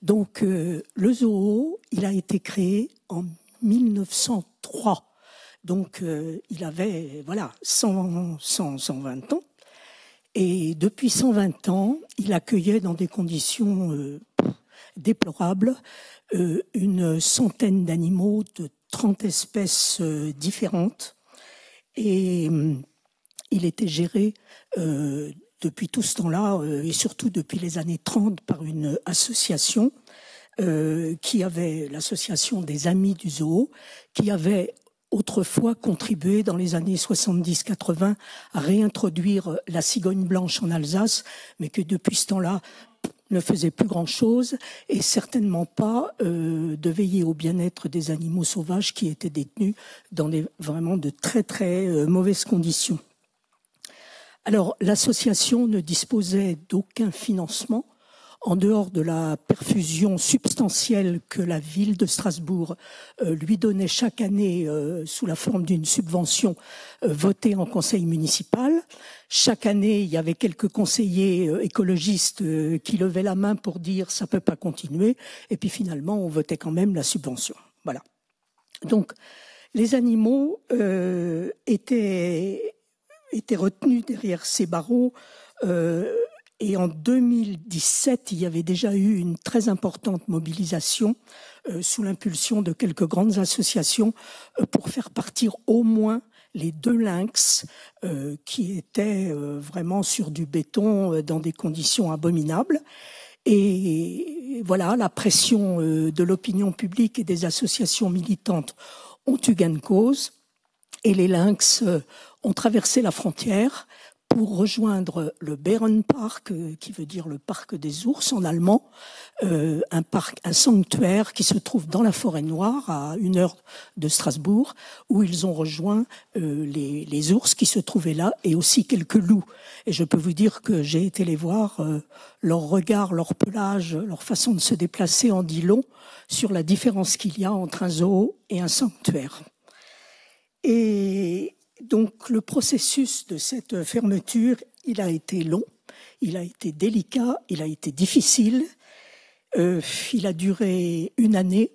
Donc le zoo, il a été créé en 1903. Donc il avait 120 ans. Et depuis 120 ans, il accueillait dans des conditions déplorables une centaine d'animaux de 30 espèces différentes. Et il était géré depuis tout ce temps-là, et surtout depuis les années 30, par une association qui avait l'association des Amis du Zoo, qui avait autrefois contribué dans les années 70-80 à réintroduire la cigogne blanche en Alsace, mais que depuis ce temps-là ne faisait plus grand-chose et certainement pas de veiller au bien-être des animaux sauvages qui étaient détenus dans vraiment de très très mauvaises conditions. Alors l'association ne disposait d'aucun financement en dehors de la perfusion substantielle que la ville de Strasbourg lui donnait chaque année sous la forme d'une subvention votée en conseil municipal. Chaque année, il y avait quelques conseillers écologistes qui levaient la main pour dire ça peut pas continuer. Et puis finalement, on votait quand même la subvention. Voilà. Donc, les animaux étaient retenus derrière ces barreaux. Et en 2017, il y avait déjà eu une très importante mobilisation sous l'impulsion de quelques grandes associations pour faire partir au moins les 2 lynx qui étaient vraiment sur du béton dans des conditions abominables. Et voilà, la pression de l'opinion publique et des associations militantes ont eu gain de cause. Et les lynx ont traversé la frontière pour rejoindre le Bärenpark, qui veut dire le parc des ours en allemand, un sanctuaire qui se trouve dans la forêt noire, à 1 heure de Strasbourg, où ils ont rejoint les ours qui se trouvaient là, et aussi quelques loups. Et je peux vous dire que j'ai été les voir, leur regard, leur pelage, leur façon de se déplacer en dit long sur la différence qu'il y a entre un zoo et un sanctuaire. Et donc le processus de cette fermeture, il a été long, il a été délicat, il a été difficile. Il a duré 1 année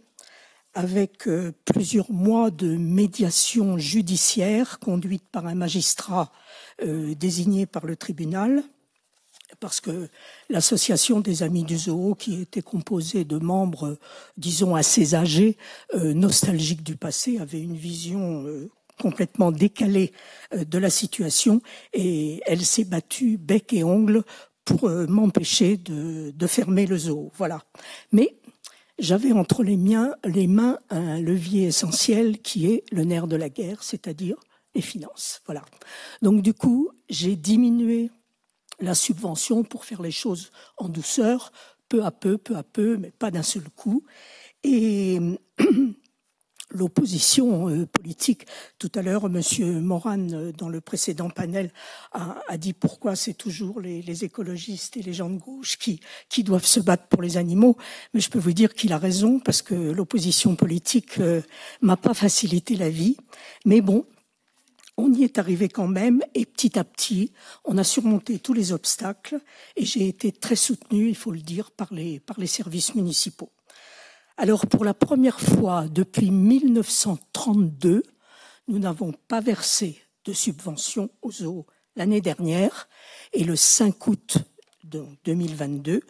avec plusieurs mois de médiation judiciaire conduite par un magistrat désigné par le tribunal, parce que l'association des Amis du Zoo, qui était composée de membres, disons, assez âgés, nostalgiques du passé, avait une vision complètement décalée de la situation, et elle s'est battue bec et ongle pour m'empêcher de fermer le zoo. Voilà. Mais j'avais entre les mains un levier essentiel qui est le nerf de la guerre, c'est-à-dire et finances. Voilà. Donc du coup, j'ai diminué la subvention pour faire les choses en douceur, peu à peu, mais pas d'un seul coup. Et l'opposition politique, tout à l'heure, M. Moran, dans le précédent panel, a dit pourquoi c'est toujours les écologistes et les gens de gauche qui doivent se battre pour les animaux. Mais je peux vous dire qu'il a raison, parce que l'opposition politique m'a pas facilité la vie. Mais bon, on y est arrivé quand même, et petit à petit, on a surmonté tous les obstacles, et j'ai été très soutenue, il faut le dire, par les services municipaux. Alors, pour la première fois depuis 1932, nous n'avons pas versé de subvention aux zoos l'année dernière, et le 5 août 2022,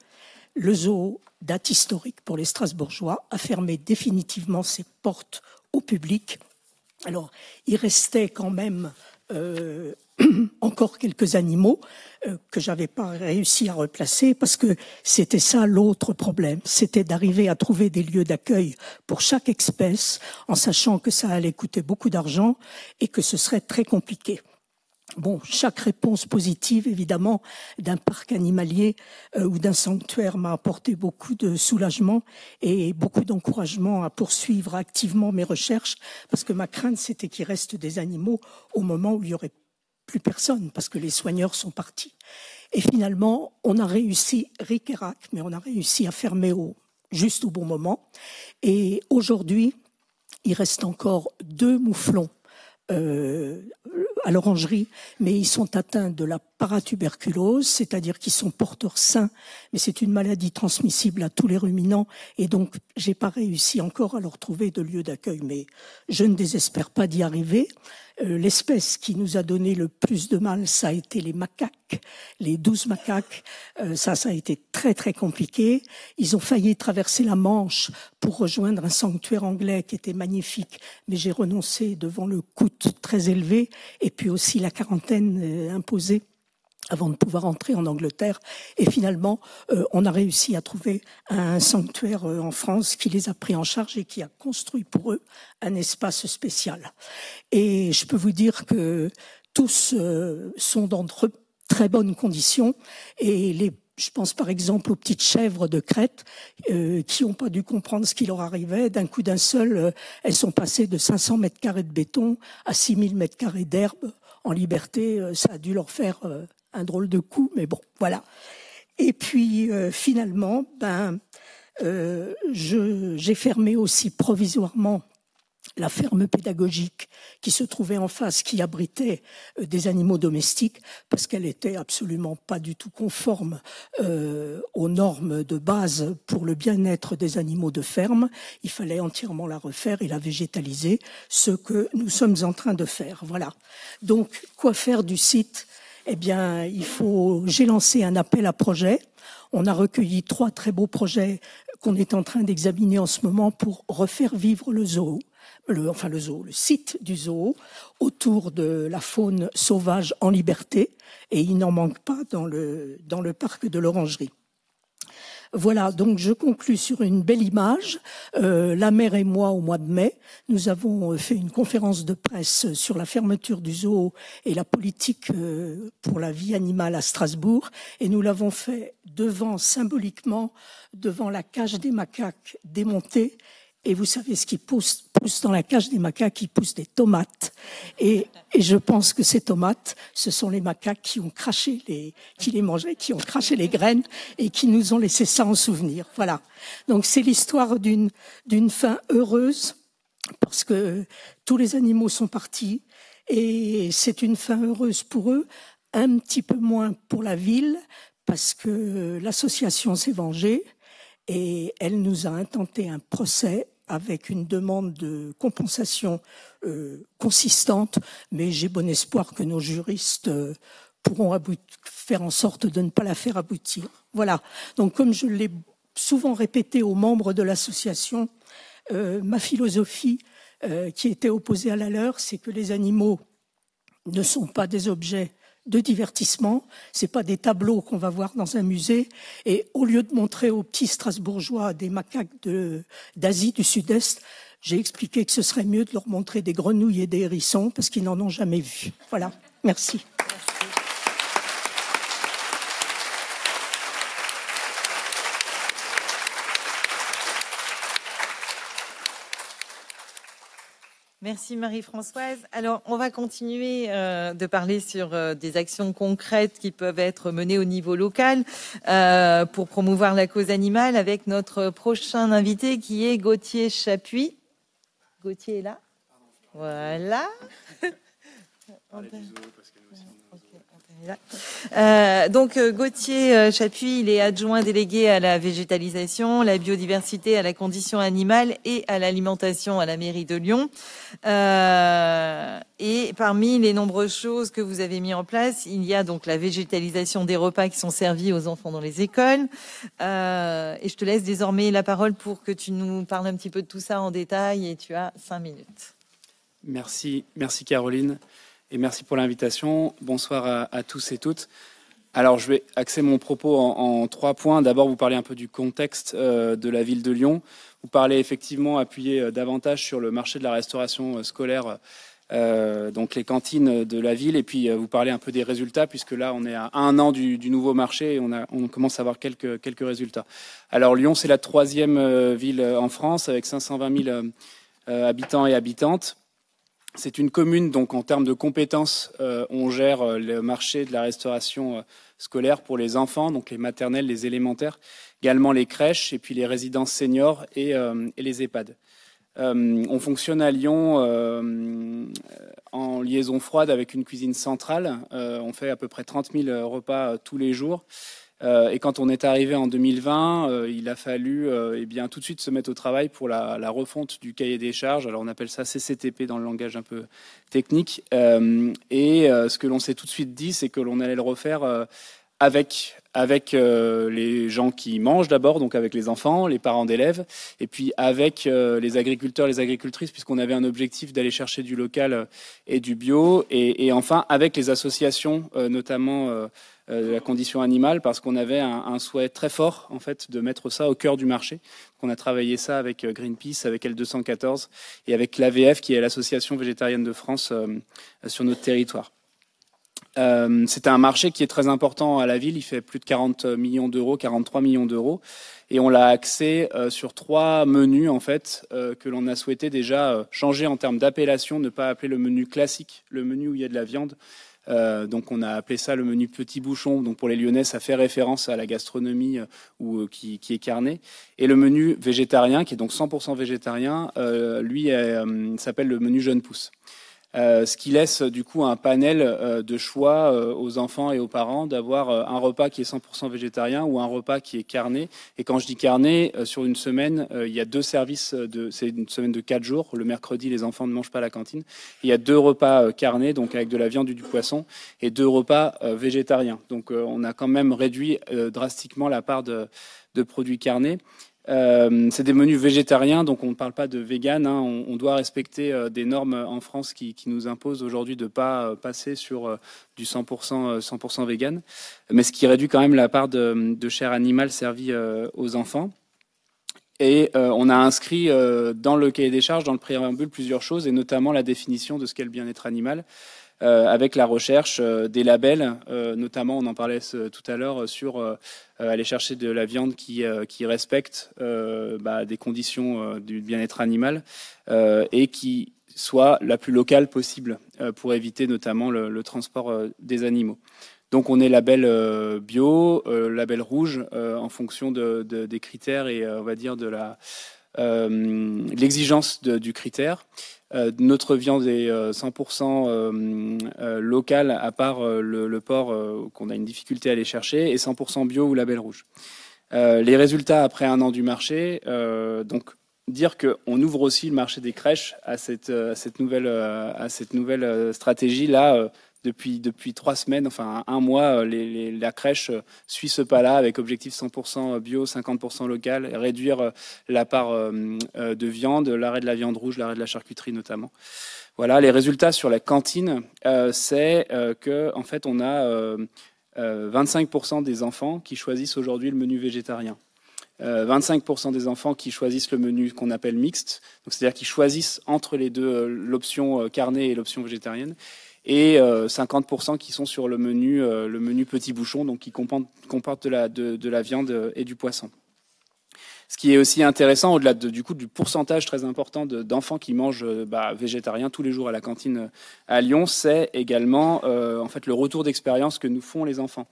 le zoo, date historique pour les Strasbourgeois, a fermé définitivement ses portes au public. Alors, il restait quand même encore quelques animaux que j'avais pas réussi à replacer, parce que c'était ça l'autre problème, c'était d'arriver à trouver des lieux d'accueil pour chaque espèce, en sachant que ça allait coûter beaucoup d'argent et que ce serait très compliqué. Bon, chaque réponse positive, évidemment, d'un parc animalier ou d'un sanctuaire m'a apporté beaucoup de soulagement et beaucoup d'encouragement à poursuivre activement mes recherches, parce que ma crainte, c'était qu'il reste des animaux au moment où il y aurait plus personne, parce que les soigneurs sont partis. Et finalement, on a réussi, ric et rac, mais on a réussi à fermer juste au bon moment. Et aujourd'hui, il reste encore 2 mouflons à l'orangerie, mais ils sont atteints de la paratuberculose, c'est-à-dire qu'ils sont porteurs sains, mais c'est une maladie transmissible à tous les ruminants, et donc j'ai pas réussi encore à leur trouver de lieu d'accueil, mais je ne désespère pas d'y arriver. L'espèce qui nous a donné le plus de mal, ça a été les macaques, les 12 macaques. Ça a été très très compliqué. Ils ont failli traverser la Manche pour rejoindre un sanctuaire anglais qui était magnifique, mais j'ai renoncé devant le coût très élevé et puis aussi la quarantaine imposée avant de pouvoir entrer en Angleterre. Et finalement, on a réussi à trouver un sanctuaire en France qui les a pris en charge et qui a construit pour eux un espace spécial. Et je peux vous dire que tous sont dans de très bonnes conditions. Et je pense par exemple aux petites chèvres de Crète qui n'ont pas dû comprendre ce qui leur arrivait. D'un coup d'un seul, elles sont passées de 500 mètres carrés de béton à 6000 mètres carrés d'herbe en liberté. Ça a dû leur faire un drôle de coup, mais bon, voilà. Et puis finalement, j'ai fermé aussi provisoirement la ferme pédagogique qui se trouvait en face, qui abritait des animaux domestiques, parce qu'elle était absolument pas du tout conforme aux normes de base pour le bien-être des animaux de ferme. Il fallait entièrement la refaire et la végétaliser, ce que nous sommes en train de faire. Voilà. Donc, quoi faire du site ? Eh bien, j'ai lancé un appel à projets. On a recueilli 3 très beaux projets qu'on est en train d'examiner en ce moment pour refaire vivre le zoo. Le site du zoo, autour de la faune sauvage en liberté, et il n'en manque pas dans le parc de l'Orangerie. Voilà, donc je conclus sur une belle image. La maire et moi, au mois de mai, nous avons fait une conférence de presse sur la fermeture du zoo et la politique pour la vie animale à Strasbourg, et nous l'avons fait symboliquement devant la cage des macaques démontée. Et vous savez ce qui pousse dans la cage des macaques, il pousse des tomates. Et je pense que ces tomates, ce sont les macaques qui les mangeaient, qui ont craché les graines et qui nous ont laissé ça en souvenir. Voilà. Donc c'est l'histoire d'une fin heureuse, parce que tous les animaux sont partis, et c'est une fin heureuse pour eux, un petit peu moins pour la ville, parce que l'association s'est vengée et elle nous a intenté un procès avec une demande de compensation consistante, mais j'ai bon espoir que nos juristes pourront faire en sorte de ne pas la faire aboutir. Voilà. Donc, comme je l'ai souvent répété aux membres de l'association, ma philosophie, qui était opposée à la leur, c'est que les animaux ne sont pas des objets de divertissement, c'est pas des tableaux qu'on va voir dans un musée, et au lieu de montrer aux petits Strasbourgeois des macaques d'Asie du Sud-Est, j'ai expliqué que ce serait mieux de leur montrer des grenouilles et des hérissons parce qu'ils n'en ont jamais vu. Voilà, merci. Merci Marie-Françoise. Alors, on va continuer de parler sur des actions concrètes qui peuvent être menées au niveau local pour promouvoir la cause animale avec notre prochain invité qui est Gauthier Chapuis. Gauthier est là. Voilà. Donc Gauthier Chapuis, il est adjoint délégué à la végétalisation, la biodiversité, à la condition animale et à l'alimentation à la mairie de Lyon. Et parmi les nombreuses choses que vous avez mis en place, il y a donc la végétalisation des repas qui sont servis aux enfants dans les écoles. Et je te laisse désormais la parole pour que tu nous parles un petit peu de tout ça en détail, et tu as 5 minutes. Merci Caroline. Et merci pour l'invitation. Bonsoir à tous et toutes. Alors, je vais axer mon propos en 3 points. D'abord, vous parler un peu du contexte de la ville de Lyon. Vous parlez effectivement, appuyer davantage sur le marché de la restauration scolaire, donc les cantines de la ville. Et puis, vous parlez un peu des résultats, puisque là, on est à 1 an du nouveau marché et on commence à avoir quelques résultats. Alors, Lyon, c'est la 3e ville en France, avec 520 000 habitants et habitantes. C'est une commune, donc en termes de compétences, on gère le marché de la restauration scolaire pour les enfants, donc les maternelles, les élémentaires, également les crèches et puis les résidences seniors et les EHPAD. On fonctionne à Lyon en liaison froide avec une cuisine centrale. On fait à peu près 30 000 repas tous les jours. Et quand on est arrivé en 2020, il a fallu tout de suite se mettre au travail pour la refonte du cahier des charges. Alors on appelle ça CCTP dans le langage un peu technique. Ce que l'on s'est tout de suite dit, c'est que l'on allait le refaire avec les gens qui mangent d'abord, donc avec les enfants, les parents d'élèves, et puis avec les agriculteurs, les agricultrices, puisqu'on avait un objectif d'aller chercher du local et du bio, et enfin avec les associations, notamment de la condition animale, parce qu'on avait un souhait très fort en fait de mettre ça au cœur du marché. Donc, on a travaillé ça avec Greenpeace, avec L214 et avec l'AVF, qui est l'association végétarienne de France, sur notre territoire. C'est un marché qui est très important à la ville. Il fait plus de 40 millions d'euros, 43 millions d'euros, et on l'a axé sur 3 menus en fait que l'on a souhaité déjà changer en termes d'appellation, ne pas appeler le menu classique, le menu où il y a de la viande. Donc on a appelé ça le menu petit bouchon. Donc pour les Lyonnais, ça fait référence à la gastronomie qui est carnée. Et le menu végétarien, qui est donc 100% végétarien, lui s'appelle le menu jeune pousse. Ce qui laisse du coup un panel de choix aux enfants et aux parents d'avoir un repas qui est 100% végétarien ou un repas qui est carné. Et quand je dis carné, sur une semaine, il y a 2 services, c'est une semaine de 4 jours. Le mercredi, les enfants ne mangent pas à la cantine. Il y a 2 repas carnés, donc avec de la viande ou du poisson, et 2 repas végétariens. Donc on a quand même réduit drastiquement la part de produits carnés. C'est des menus végétariens, donc on ne parle pas de vegan. On doit respecter des normes en France qui nous imposent aujourd'hui de ne pas passer sur du 100% vegan, mais ce qui réduit quand même la part de chair animale servie aux enfants. Et on a inscrit dans le cahier des charges, dans le préambule, plusieurs choses, et notamment la définition de ce qu'est le bien-être animal. Avec la recherche des labels, notamment on en parlait tout à l'heure sur aller chercher de la viande qui respecte des conditions du bien-être animal et qui soit la plus locale possible pour éviter notamment le transport des animaux. Donc on est label bio, label rouge en fonction des critères et on va dire de l'exigence du critère. Notre viande est 100% locale, à part le porc qu'on a une difficulté à aller chercher, et 100% bio ou label rouge. Les résultats après 1 an du marché, donc dire qu'on ouvre aussi le marché des crèches à cette nouvelle stratégie-là. Depuis 3 semaines, enfin 1 mois, la crèche suit ce pas-là avec objectif 100% bio, 50% local, réduire la part de viande, l'arrêt de la viande rouge, l'arrêt de la charcuterie notamment. Voilà, les résultats sur la cantine, c'est que en fait on a 25% des enfants qui choisissent aujourd'hui le menu végétarien. 25% des enfants qui choisissent le menu qu'on appelle mixte, c'est-à-dire qu'ils choisissent entre les deux l'option carnée et l'option végétarienne, et 50% qui sont sur le menu petit bouchon, donc qui comporte de la viande et du poisson. Ce qui est aussi intéressant, au-delà du pourcentage très important d'enfants qui mangent végétarien tous les jours à la cantine à Lyon, c'est également en fait le retour d'expérience que nous font les enfants.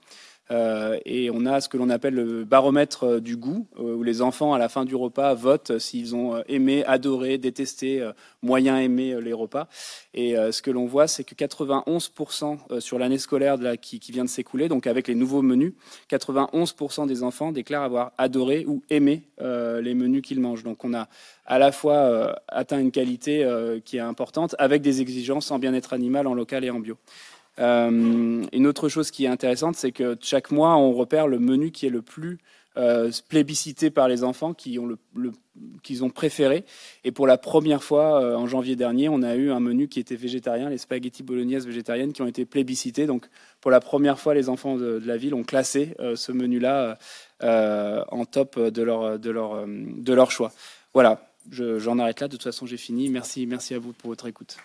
Et on a ce que l'on appelle le baromètre du goût, où les enfants, à la fin du repas, votent s'ils ont aimé, adoré, détesté, moyen aimé les repas. Et ce que l'on voit, c'est que 91% sur l'année scolaire qui vient de s'écouler, donc avec les nouveaux menus, 91% des enfants déclarent avoir adoré ou aimé les menus qu'ils mangent. Donc on a à la fois atteint une qualité qui est importante, avec des exigences en bien-être animal, en local et en bio. Une autre chose qui est intéressante, c'est que chaque mois, on repère le menu qui est le plus plébiscité par les enfants, qu'ils ont préféré. Et pour la première fois, en janvier dernier, on a eu un menu qui était végétarien, les spaghettis bolognaises végétariennes, qui ont été plébiscités. Donc, pour la première fois, les enfants de la ville ont classé ce menu-là en top de leur choix. Voilà, j'en arrête là. De toute façon, j'ai fini. Merci à vous pour votre écoute.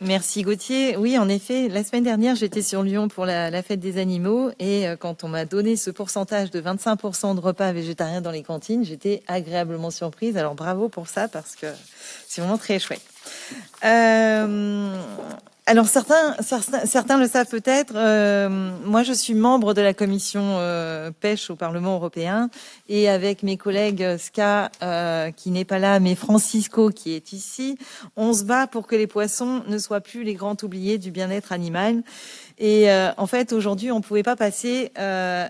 Merci Gauthier. Oui, en effet, la semaine dernière, j'étais sur Lyon pour la fête des animaux et quand on m'a donné ce pourcentage de 25% de repas végétariens dans les cantines, j'étais agréablement surprise. Alors bravo pour ça parce que c'est vraiment très chouette. Alors certains le savent peut-être. Moi, je suis membre de la commission pêche au Parlement européen et avec mes collègues Ska qui n'est pas là, mais Francisco qui est ici, on se bat pour que les poissons ne soient plus les grands oubliés du bien-être animal. Et en fait, aujourd'hui, on ne pouvait pas passer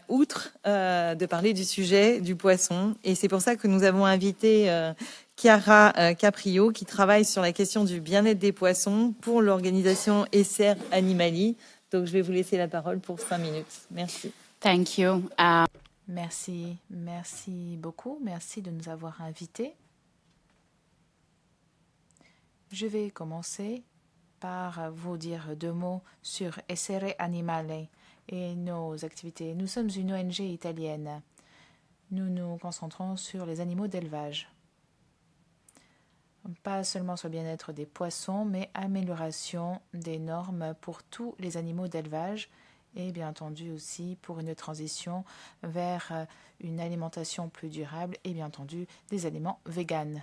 outre de parler du sujet du poisson. Et c'est pour ça que nous avons invité Chiara Caprio, qui travaille sur la question du bien-être des poissons pour l'organisation Esser Animali. Donc, je vais vous laisser la parole pour 5 minutes. Merci. Thank you. Merci beaucoup. Merci de nous avoir invités. Je vais commencer par vous dire 2 mots sur Essere Animale et nos activités. Nous sommes une ONG italienne. Nous nous concentrons sur les animaux d'élevage. Pas seulement sur le bien-être des poissons, mais amélioration des normes pour tous les animaux d'élevage et bien entendu aussi pour une transition vers une alimentation plus durable et bien entendu des aliments véganes.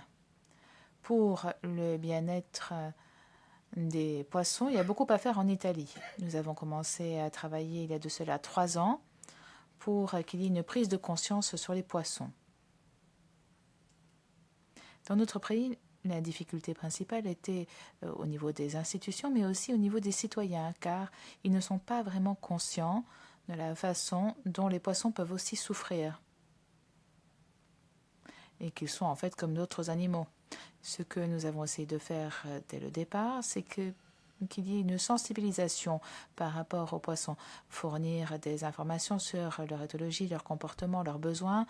Pour le bien-être des poissons, il y a beaucoup à faire en Italie. Nous avons commencé à travailler il y a de cela 3 ans pour qu'il y ait une prise de conscience sur les poissons. Dans notre pays, la difficulté principale était au niveau des institutions, mais aussi au niveau des citoyens, car ils ne sont pas vraiment conscients de la façon dont les poissons peuvent aussi souffrir et qu'ils sont en fait comme d'autres animaux. Ce que nous avons essayé de faire dès le départ, c'est qu'il y ait une sensibilisation par rapport aux poissons, fournir des informations sur leur éthologie, leur comportement, leurs besoins,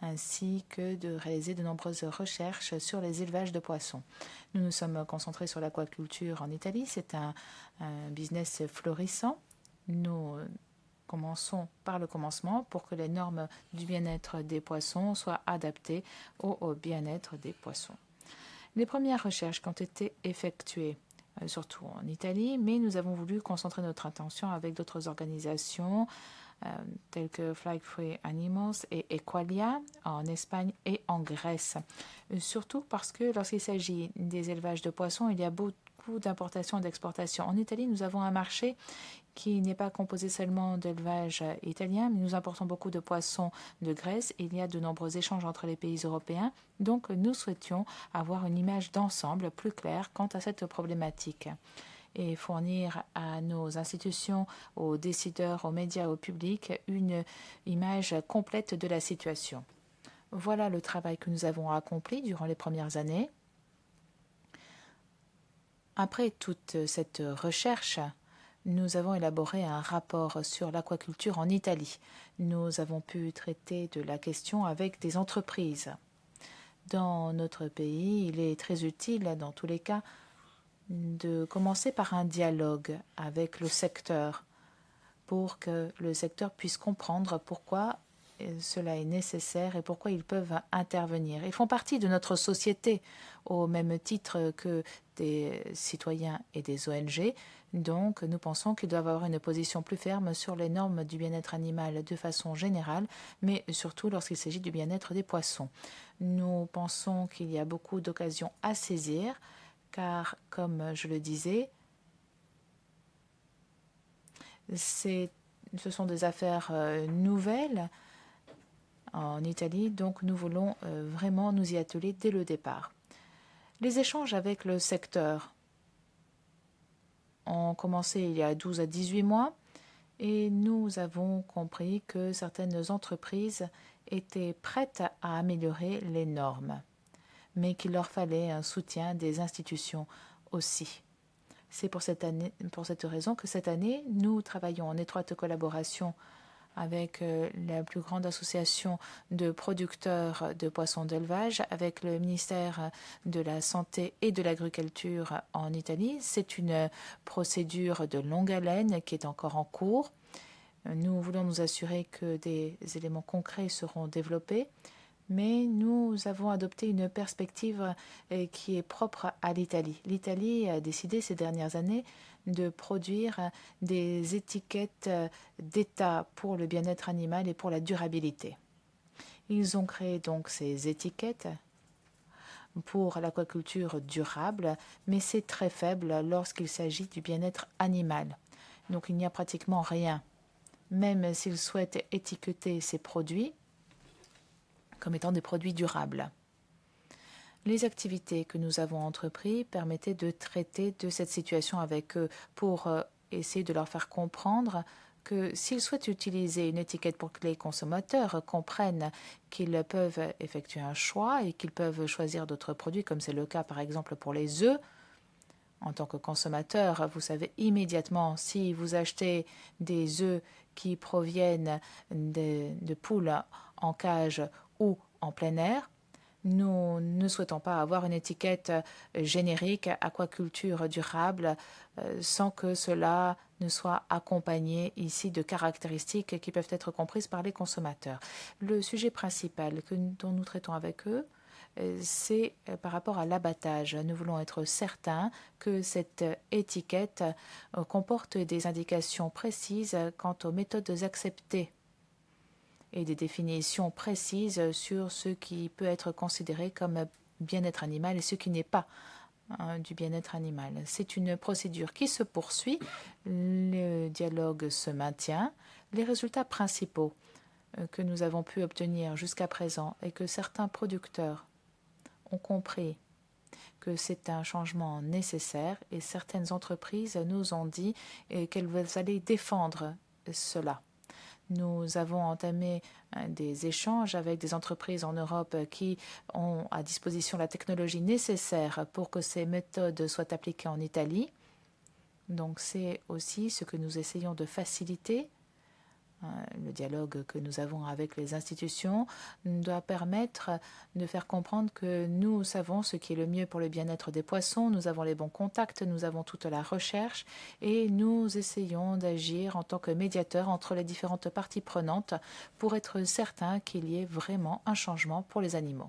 ainsi que de réaliser de nombreuses recherches sur les élevages de poissons. Nous nous sommes concentrés sur l'aquaculture en Italie. C'est un business florissant. Nous commençons par le commencement pour que les normes du bien-être des poissons soient adaptées au bien-être des poissons. Les premières recherches qui ont été effectuées, surtout en Italie, mais nous avons voulu concentrer notre attention avec d'autres organisations tels que Flag Free Animals et Equalia en Espagne et en Grèce. Surtout parce que lorsqu'il s'agit des élevages de poissons, il y a beaucoup d'importations et d'exportations. En Italie, nous avons un marché qui n'est pas composé seulement d'élevage italien, mais nous importons beaucoup de poissons de Grèce. Il y a de nombreux échanges entre les pays européens. Donc, nous souhaitions avoir une image d'ensemble plus claire quant à cette problématique et fournir à nos institutions, aux décideurs, aux médias, au public, une image complète de la situation. Voilà le travail que nous avons accompli durant les premières années. Après toute cette recherche, nous avons élaboré un rapport sur l'aquaculture en Italie. Nous avons pu traiter de la question avec des entreprises. Dans notre pays, il est très utile, dans tous les cas, de commencer par un dialogue avec le secteur pour que le secteur puisse comprendre pourquoi cela est nécessaire et pourquoi ils peuvent intervenir. Ils font partie de notre société au même titre que des citoyens et des ONG. Donc, nous pensons qu'ils doivent avoir une position plus ferme sur les normes du bien-être animal de façon générale, mais surtout lorsqu'il s'agit du bien-être des poissons. Nous pensons qu'il y a beaucoup d'occasions à saisir, car, comme je le disais, ce sont des affaires nouvelles en Italie, donc nous voulons vraiment nous y atteler dès le départ. Les échanges avec le secteur ont commencé il y a 12 à 18 mois et nous avons compris que certaines entreprises étaient prêtes à améliorer les normes, mais qu'il leur fallait un soutien des institutions aussi. C'est pour cette raison que cette année, nous travaillons en étroite collaboration avec la plus grande association de producteurs de poissons d'élevage, avec le ministère de la Santé et de l'Agriculture en Italie. C'est une procédure de longue haleine qui est encore en cours. Nous voulons nous assurer que des éléments concrets seront développés, mais nous avons adopté une perspective qui est propre à l'Italie. L'Italie a décidé ces dernières années de produire des étiquettes d'État pour le bien-être animal et pour la durabilité. Ils ont créé donc ces étiquettes pour l'aquaculture durable, mais c'est très faible lorsqu'il s'agit du bien-être animal. Donc il n'y a pratiquement rien. Même s'ils souhaitent étiqueter ces produits comme étant des produits durables. Les activités que nous avons entreprises permettaient de traiter de cette situation avec eux pour essayer de leur faire comprendre que s'ils souhaitent utiliser une étiquette pour que les consommateurs comprennent qu'ils peuvent effectuer un choix et qu'ils peuvent choisir d'autres produits, comme c'est le cas par exemple pour les œufs. En tant que consommateur, vous savez immédiatement si vous achetez des œufs qui proviennent de poules en cage ou en plein air. Nous ne souhaitons pas avoir une étiquette générique aquaculture durable sans que cela ne soit accompagné ici de caractéristiques qui peuvent être comprises par les consommateurs. Le sujet principal dont nous traitons avec eux, c'est par rapport à l'abattage. Nous voulons être certains que cette étiquette comporte des indications précises quant aux méthodes acceptées et des définitions précises sur ce qui peut être considéré comme bien-être animal et ce qui n'est pas du bien-être animal. C'est une procédure qui se poursuit, le dialogue se maintient. Les résultats principaux que nous avons pu obtenir jusqu'à présent et que certains producteurs ont compris que c'est un changement nécessaire et certaines entreprises nous ont dit qu'elles allaient défendre cela. Nous avons entamé des échanges avec des entreprises en Europe qui ont à disposition la technologie nécessaire pour que ces méthodes soient appliquées en Italie. Donc c'est aussi ce que nous essayons de faciliter. Le dialogue que nous avons avec les institutions doit permettre de faire comprendre que nous savons ce qui est le mieux pour le bien-être des poissons, nous avons les bons contacts, nous avons toute la recherche et nous essayons d'agir en tant que médiateurs entre les différentes parties prenantes pour être certains qu'il y ait vraiment un changement pour les animaux.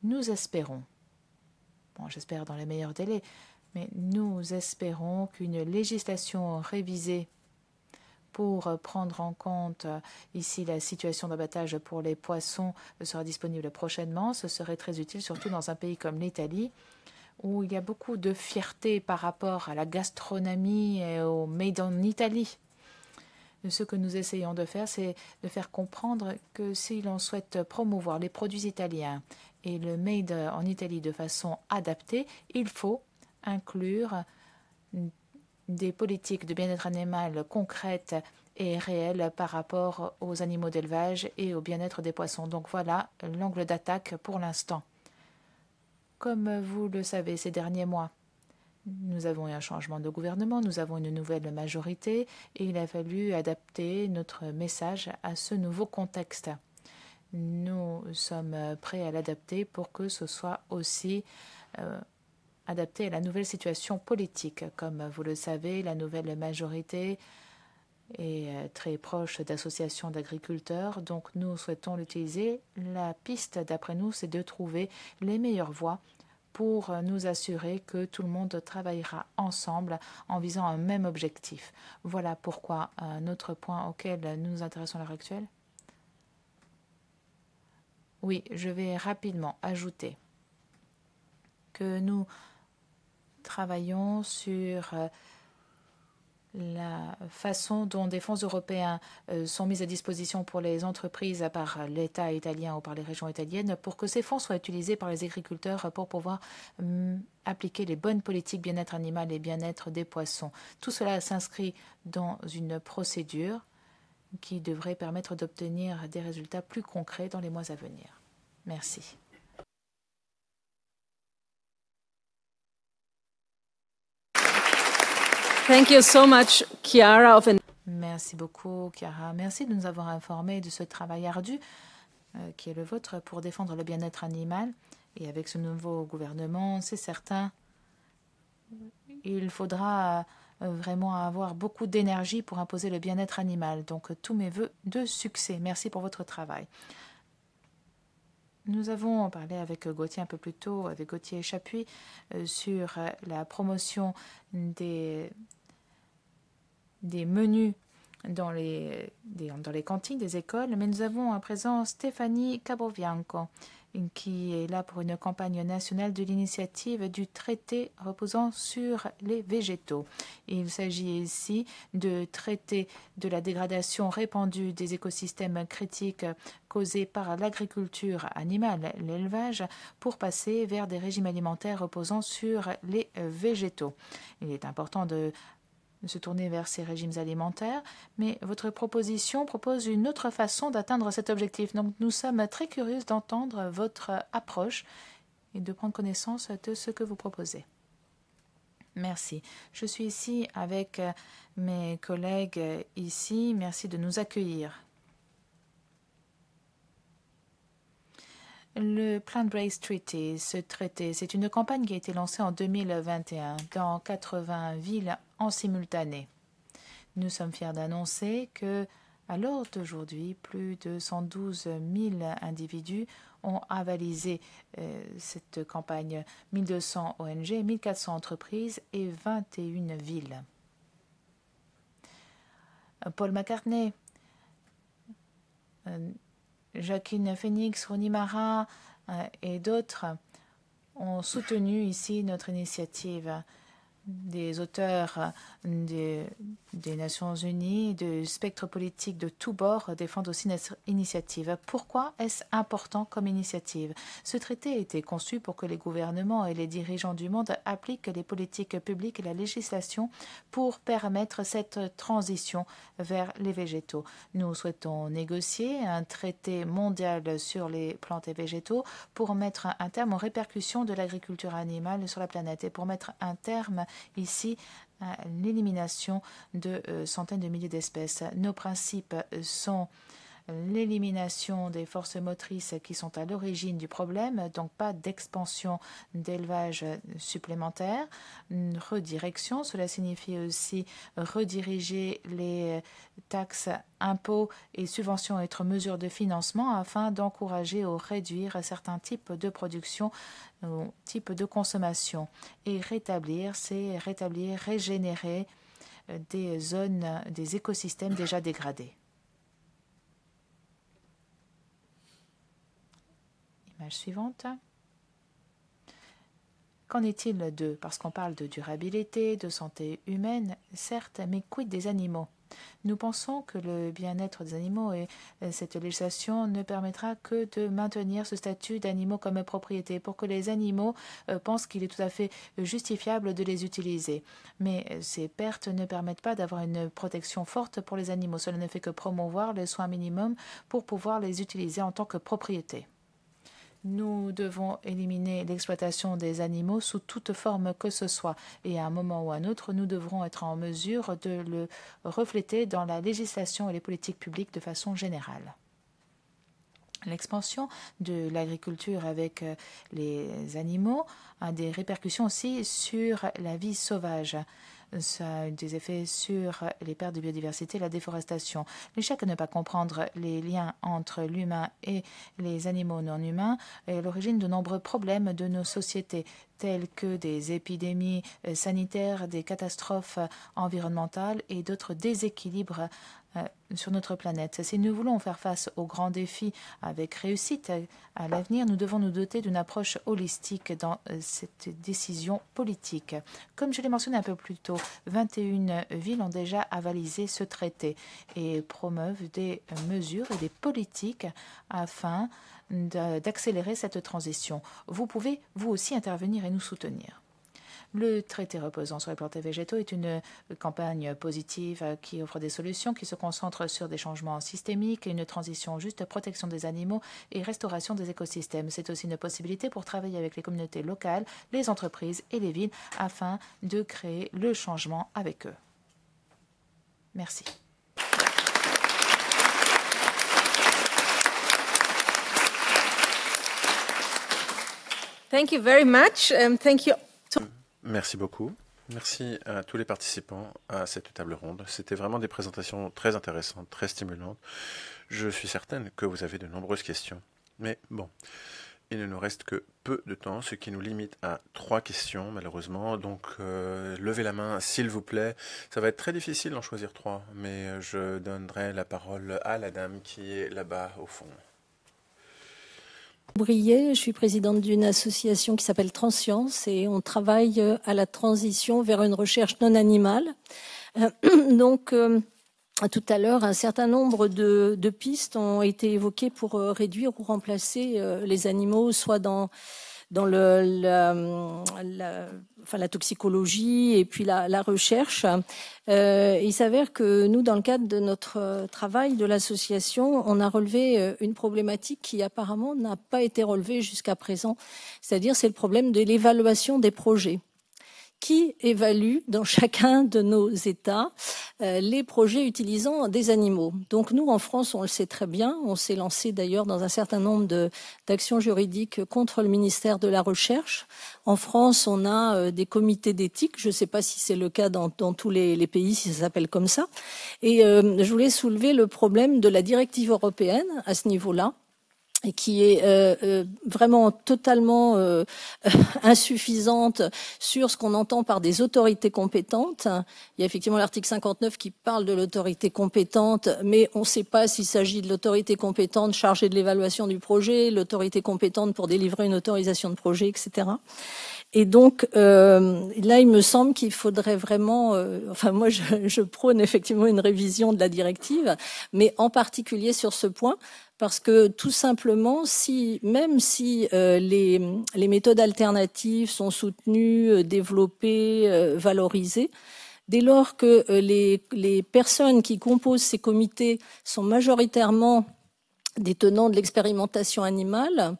Nous espérons, j'espère dans les meilleurs délais, mais nous espérons qu'une législation révisée pour prendre en compte ici la situation d'abattage pour les poissons sera disponible prochainement. Ce serait très utile, surtout dans un pays comme l'Italie, où il y a beaucoup de fierté par rapport à la gastronomie et au Made in Italy. Ce que nous essayons de faire, c'est de faire comprendre que si l'on souhaite promouvoir les produits italiens et le Made en Italie de façon adaptée, il faut inclure des politiques de bien-être animal concrètes et réelles par rapport aux animaux d'élevage et au bien-être des poissons. Donc voilà l'angle d'attaque pour l'instant. Comme vous le savez, ces derniers mois, nous avons eu un changement de gouvernement, nous avons une nouvelle majorité et il a fallu adapter notre message à ce nouveau contexte. Nous sommes prêts à l'adapter pour que ce soit aussi adapté à la nouvelle situation politique. Comme vous le savez, la nouvelle majorité est très proche d'associations d'agriculteurs, donc nous souhaitons l'utiliser. La piste, d'après nous, c'est de trouver les meilleures voies pour nous assurer que tout le monde travaillera ensemble en visant un même objectif. Voilà pourquoi un autre point auquel nous nous intéressons à l'heure actuelle. Oui, je vais rapidement ajouter que nous travaillons sur la façon dont des fonds européens sont mis à disposition pour les entreprises par l'État italien ou par les régions italiennes pour que ces fonds soient utilisés par les agriculteurs pour pouvoir appliquer les bonnes politiques bien-être animal et bien-être des poissons. Tout cela s'inscrit dans une procédure qui devrait permettre d'obtenir des résultats plus concrets dans les mois à venir. Merci. Thank you so much, Chiara. Merci beaucoup, Chiara. Merci de nous avoir informés de ce travail ardu qui est le vôtre pour défendre le bien-être animal. Et avec ce nouveau gouvernement, c'est certain, il faudra vraiment avoir beaucoup d'énergie pour imposer le bien-être animal. Donc, tous mes vœux de succès. Merci pour votre travail. Nous avons parlé avec Gauthier un peu plus tôt, avec Gauthier Chapuis, sur la promotion des menus dans les cantines des écoles, mais nous avons à présent Stéphanie Cabrovianco qui est là pour une campagne nationale de l'initiative du traité reposant sur les végétaux. Il s'agit ici de traiter de la dégradation répandue des écosystèmes critiques causés par l'agriculture animale, l'élevage, pour passer vers des régimes alimentaires reposant sur les végétaux. Il est important de se tourner vers ces régimes alimentaires, mais votre proposition propose une autre façon d'atteindre cet objectif. Donc nous sommes très curieux d'entendre votre approche et de prendre connaissance de ce que vous proposez. Merci. Je suis ici avec mes collègues ici. Merci de nous accueillir. Le Plant-Based Treaty, ce traité, c'est une campagne qui a été lancée en 2021 dans 80 villes en simultané. Nous sommes fiers d'annoncer que, à l'heure d'aujourd'hui, plus de 112 000 individus ont avalisé cette campagne. 1200 ONG, 1400 entreprises et 21 villes. Paul McCartney, Jacqueline Phoenix, Ronnie Mara et d'autres ont soutenu ici notre initiative. Des auteurs des Nations Unies, de spectres politiques de tous bords défendent aussi notre initiative. Pourquoi est-ce important comme initiative? Ce traité a été conçu pour que les gouvernements et les dirigeants du monde appliquent les politiques publiques et la législation pour permettre cette transition vers les végétaux. Nous souhaitons négocier un traité mondial sur les plantes et végétaux pour mettre un terme aux répercussions de l'agriculture animale sur la planète et pour mettre un terme ici à l'élimination de centaines de milliers d'espèces. Nos principes sont l'élimination des forces motrices qui sont à l'origine du problème, donc pas d'expansion d'élevage supplémentaire. Une redirection, cela signifie aussi rediriger les taxes, impôts et subventions et autres mesures de financement afin d'encourager ou réduire certains types de production ou types de consommation. Et rétablir, c'est rétablir, régénérer des zones, des écosystèmes déjà dégradés. Image suivante. Qu'en est-il d'eux? Parce qu'on parle de durabilité, de santé humaine, certes, mais quid des animaux? Nous pensons que le bien-être des animaux et cette législation ne permettra que de maintenir ce statut d'animaux comme propriété pour que les animaux pensent qu'il est tout à fait justifiable de les utiliser. Mais ces pertes ne permettent pas d'avoir une protection forte pour les animaux. Cela ne fait que promouvoir les soins minimums pour pouvoir les utiliser en tant que propriété. Nous devons éliminer l'exploitation des animaux sous toute forme que ce soit. Et à un moment ou à un autre, nous devrons être en mesure de le refléter dans la législation et les politiques publiques de façon générale. L'expansion de l'agriculture avec les animaux a des répercussions aussi sur la vie sauvage. Ça a des effets sur les pertes de biodiversité et la déforestation. L'échec à ne pas comprendre les liens entre l'humain et les animaux non humains est à l'origine de nombreux problèmes de nos sociétés, tels que des épidémies sanitaires, des catastrophes environnementales et d'autres déséquilibres sur notre planète. Si nous voulons faire face aux grands défis avec réussite à l'avenir, nous devons nous doter d'une approche holistique dans cette décision politique. Comme je l'ai mentionné un peu plus tôt, 21 villes ont déjà avalisé ce traité et promeuvent des mesures et des politiques afin d'accélérer cette transition. Vous pouvez, vous aussi, intervenir et nous soutenir. Le traité reposant sur les plantes et végétaux est une campagne positive qui offre des solutions, qui se concentre sur des changements systémiques, une transition juste, protection des animaux et restauration des écosystèmes. C'est aussi une possibilité pour travailler avec les communautés locales, les entreprises et les villes afin de créer le changement avec eux. Merci. Thank you very much. Thank you. Merci beaucoup. Merci à tous les participants à cette table ronde. C'était vraiment des présentations très intéressantes, très stimulantes. Je suis certaine que vous avez de nombreuses questions. Mais bon, il ne nous reste que peu de temps, ce qui nous limite à 3 questions, malheureusement. Donc, levez la main, s'il vous plaît. Ça va être très difficile d'en choisir 3, mais je donnerai la parole à la dame qui est là-bas au fond. Brillet, je suis présidente d'une association qui s'appelle Transscience et on travaille à la transition vers une recherche non animale. Donc, tout à l'heure, un certain nombre de pistes ont été évoquées pour réduire ou remplacer les animaux, soit dans la toxicologie et puis la recherche. Il s'avère que nous, dans le cadre de notre travail de l'association, on a relevé une problématique qui apparemment n'a pas été relevée jusqu'à présent, c'est-à-dire c'est le problème de l'évaluation des projets. Qui évalue dans chacun de nos États les projets utilisant des animaux. Donc nous, en France, on le sait très bien. On s'est lancé d'ailleurs dans un certain nombre d'actions juridiques contre le ministère de la Recherche. En France, on a des comités d'éthique. Je ne sais pas si c'est le cas dans tous les pays, si ça s'appelle comme ça. Et je voulais soulever le problème de la directive européenne à ce niveau-là, et qui est vraiment totalement insuffisante sur ce qu'on entend par des autorités compétentes. Il y a effectivement l'article 59 qui parle de l'autorité compétente, mais on ne sait pas s'il s'agit de l'autorité compétente chargée de l'évaluation du projet, l'autorité compétente pour délivrer une autorisation de projet, etc. Et donc, là, il me semble qu'il faudrait vraiment... moi, je prône effectivement une révision de la directive, mais en particulier sur ce point, parce que tout simplement, même si les méthodes alternatives sont soutenues, développées, valorisées, dès lors que les personnes qui composent ces comités sont majoritairement des tenants de l'expérimentation animale,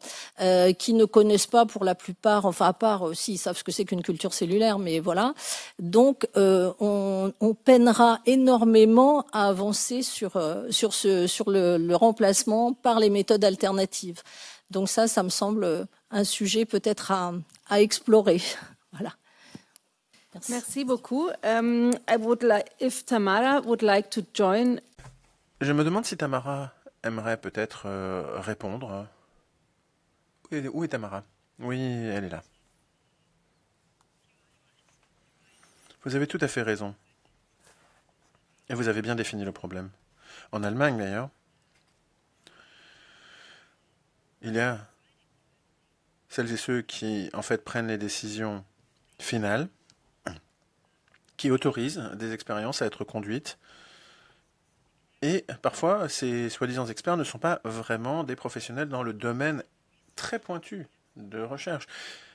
qui ne connaissent pas pour la plupart, enfin à part s'ils savent ce que c'est qu'une culture cellulaire, mais voilà. Donc on peinera énormément à avancer sur le remplacement par les méthodes alternatives. Donc ça me semble un sujet peut-être à explorer. Voilà. Merci beaucoup. I would like, if Tamara would like to join. Je me demande si Tamara aimerait peut-être répondre. Où est Tamara? Oui, elle est là. Vous avez tout à fait raison. Et vous avez bien défini le problème. En Allemagne, d'ailleurs, il y a celles et ceux qui, en fait, prennent les décisions finales, qui autorisent des expériences à être conduites. Et parfois, ces soi-disant experts ne sont pas vraiment des professionnels dans le domaine très pointu de recherche.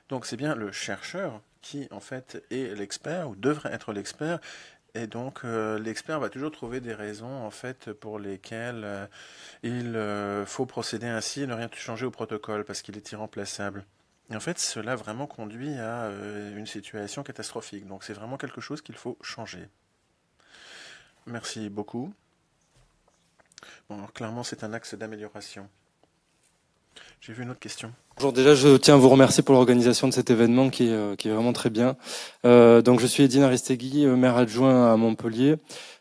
Donc c'est bien le chercheur qui, en fait, est l'expert ou devrait être l'expert. Et donc l'expert va toujours trouver des raisons, en fait, pour lesquelles il faut procéder ainsi et ne rien changer au protocole parce qu'il est irremplaçable. Et en fait, cela vraiment conduit à une situation catastrophique. Donc c'est vraiment quelque chose qu'il faut changer. Merci beaucoup. Bon, alors, clairement, c'est un axe d'amélioration. J'ai vu une autre question. Bonjour, déjà je tiens à vous remercier pour l'organisation de cet événement qui est vraiment très bien. Donc je suis Edine Aristegui, maire adjoint à Montpellier.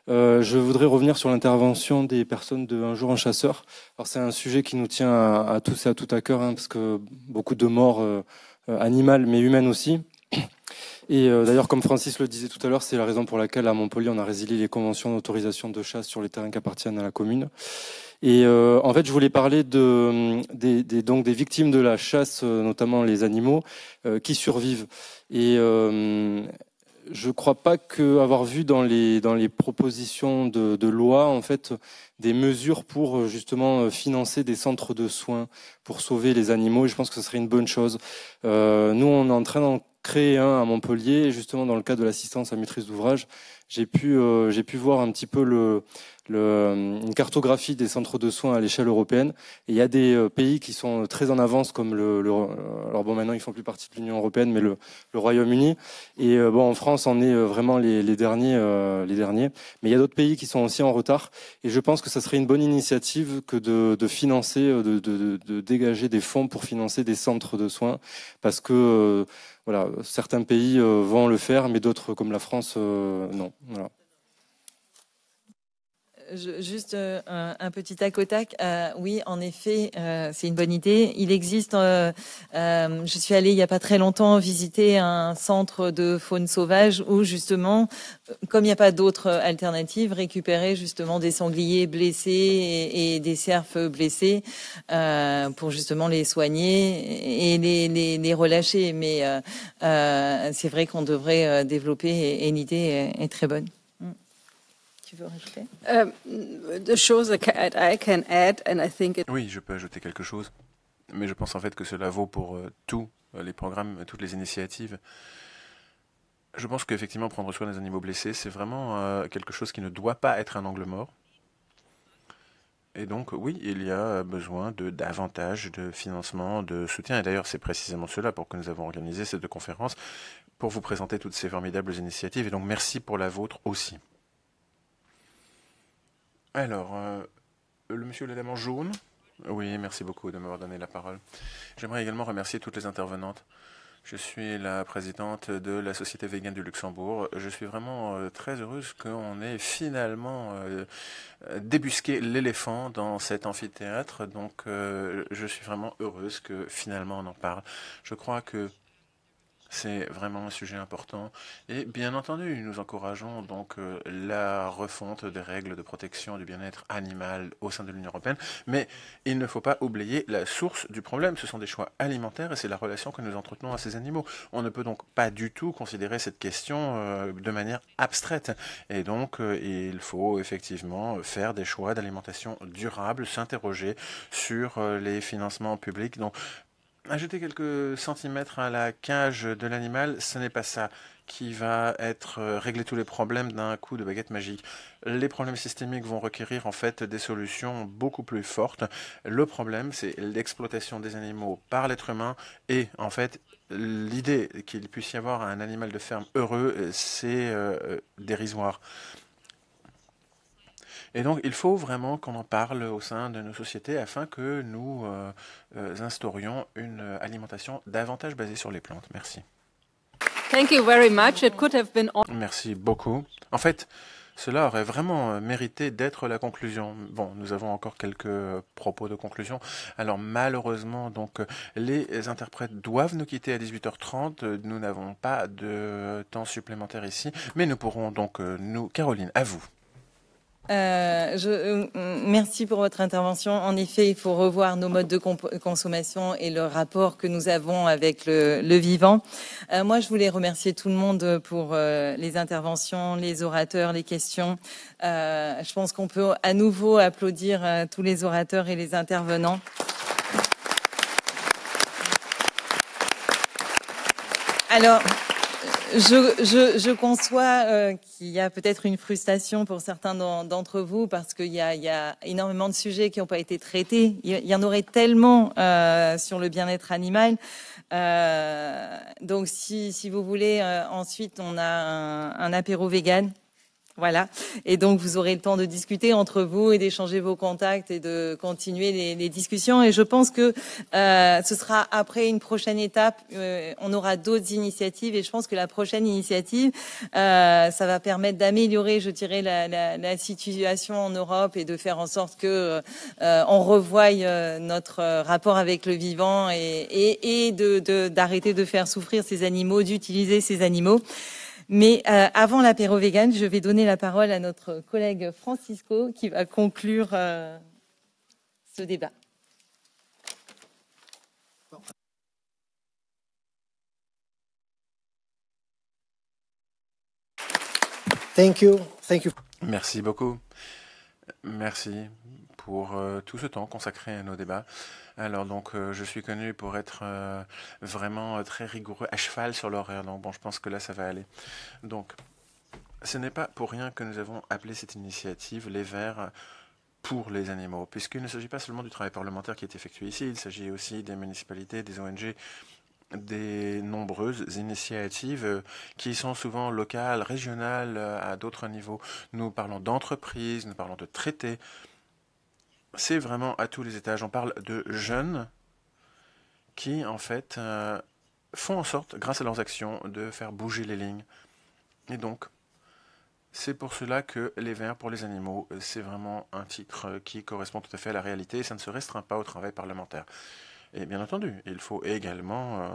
Je voudrais revenir sur l'intervention des personnes de Un jour un chasseur. Alors c'est un sujet qui nous tient à tous et à tout à cœur, parce que beaucoup de morts animales mais humaines aussi. Et d'ailleurs, comme Francis le disait tout à l'heure, c'est la raison pour laquelle à Montpellier on a résilié les conventions d'autorisation de chasse sur les terrains qui appartiennent à la commune. Et en fait, je voulais parler des victimes de la chasse, notamment les animaux, qui survivent. Et je crois pas avoir vu dans les propositions de loi, en fait, des mesures pour justement financer des centres de soins pour sauver les animaux. Et je pense que ce serait une bonne chose. Nous, on est en train d'en créer un à Montpellier, et justement dans le cadre de l'assistance à maîtrise d'ouvrage, j'ai pu voir un petit peu une cartographie des centres de soins à l'échelle européenne. Et il y a des pays qui sont très en avance, comme alors bon, maintenant ils font plus partie de l'Union européenne, mais le Royaume-Uni. Et bon, en France, on est vraiment les derniers. Mais il y a d'autres pays qui sont aussi en retard. Et je pense que ça serait une bonne initiative que de financer, de dégager des fonds pour financer des centres de soins, parce que voilà, certains pays vont le faire, mais d'autres, comme la France, non. Voilà. Juste un petit tac au tac. Oui, en effet, c'est une bonne idée. Il existe, je suis allée il n'y a pas très longtemps visiter un centre de faune sauvage où justement, comme il n'y a pas d'autres alternatives, récupérer justement des sangliers blessés et des cerfs blessés pour justement les soigner et les relâcher. Mais c'est vrai qu'on devrait développer et l'idée est très bonne. Tu veux rajouter? Oui, je peux ajouter quelque chose. Mais je pense en fait que cela vaut pour tous les programmes, toutes les initiatives. Je pense qu'effectivement, prendre soin des animaux blessés, c'est vraiment quelque chose qui ne doit pas être un angle mort. Et donc, oui, il y a besoin de davantage de financement, de soutien. Et d'ailleurs, c'est précisément cela pour que nous avons organisé ces deux conférences, pour vous présenter toutes ces formidables initiatives. Et donc, merci pour la vôtre aussi. Alors, le monsieur et la dame en jaune. Oui, merci beaucoup de m'avoir donné la parole. J'aimerais également remercier toutes les intervenantes. Je suis la présidente de la Société végane du Luxembourg. Je suis vraiment très heureuse qu'on ait finalement débusqué l'éléphant dans cet amphithéâtre. Donc, je suis vraiment heureuse que finalement on en parle. Je crois que c'est vraiment un sujet important. Et bien entendu, nous encourageons donc la refonte des règles de protection du bien-être animal au sein de l'Union européenne. Mais il ne faut pas oublier la source du problème. Ce sont des choix alimentaires et c'est la relation que nous entretenons à ces animaux. On ne peut donc pas du tout considérer cette question de manière abstraite. Et donc, il faut effectivement faire des choix d'alimentation durable, s'interroger sur les financements publics. Donc, ajouter quelques centimètres à la cage de l'animal, ce n'est pas ça qui va régler tous les problèmes d'un coup de baguette magique. Les problèmes systémiques vont requérir en fait des solutions beaucoup plus fortes. Le problème, c'est l'exploitation des animaux par l'être humain et en fait, l'idée qu'il puisse y avoir un animal de ferme heureux, c'est dérisoire. Et donc, il faut vraiment qu'on en parle au sein de nos sociétés afin que nous instaurions une alimentation davantage basée sur les plantes. Merci. Thank you very much. It could have been... Merci beaucoup. En fait, cela aurait vraiment mérité d'être la conclusion. Bon, nous avons encore quelques propos de conclusion. Alors, malheureusement, donc, les interprètes doivent nous quitter à 18h30. Nous n'avons pas de temps supplémentaire ici, mais nous pourrons donc Caroline, à vous. Merci pour votre intervention. En effet, il faut revoir nos modes de consommation et le rapport que nous avons avec le vivant. Moi, je voulais remercier tout le monde pour les interventions, les orateurs, les questions. Je pense qu'on peut à nouveau applaudir tous les orateurs et les intervenants. Alors, je conçois qu'il y a peut-être une frustration pour certains d'entre vous parce qu'il y a énormément de sujets qui n'ont pas été traités. Il y en aurait tellement sur le bien-être animal. Donc, si vous voulez, ensuite, on a un apéro vegan. Voilà. Et donc, vous aurez le temps de discuter entre vous et d'échanger vos contacts et de continuer les discussions. Et je pense que ce sera après une prochaine étape. On aura d'autres initiatives et je pense que la prochaine initiative, ça va permettre d'améliorer, je dirais, la situation en Europe et de faire en sorte que on revoie notre rapport avec le vivant et d'arrêter de faire souffrir ces animaux, d'utiliser ces animaux. Mais avant l'apéro vegan, je vais donner la parole à notre collègue Francisco qui va conclure ce débat. Thank you. Thank you. Merci beaucoup. Merci pour tout ce temps consacré à nos débats. Alors donc, je suis connu pour être vraiment très rigoureux, à cheval sur l'horaire. Donc bon, je pense que là, ça va aller. Donc, ce n'est pas pour rien que nous avons appelé cette initiative « Les Verts pour les animaux », puisqu'il ne s'agit pas seulement du travail parlementaire qui est effectué ici, il s'agit aussi des municipalités, des ONG, des nombreuses initiatives qui sont souvent locales, régionales, à d'autres niveaux. Nous parlons d'entreprises, nous parlons de traités. C'est vraiment à tous les étages. On parle de jeunes qui, en fait, font en sorte, grâce à leurs actions, de faire bouger les lignes. Et donc, c'est pour cela que les Verts pour les animaux, c'est vraiment un titre qui correspond tout à fait à la réalité et ça ne se restreint pas au travail parlementaire. Et bien entendu, il faut également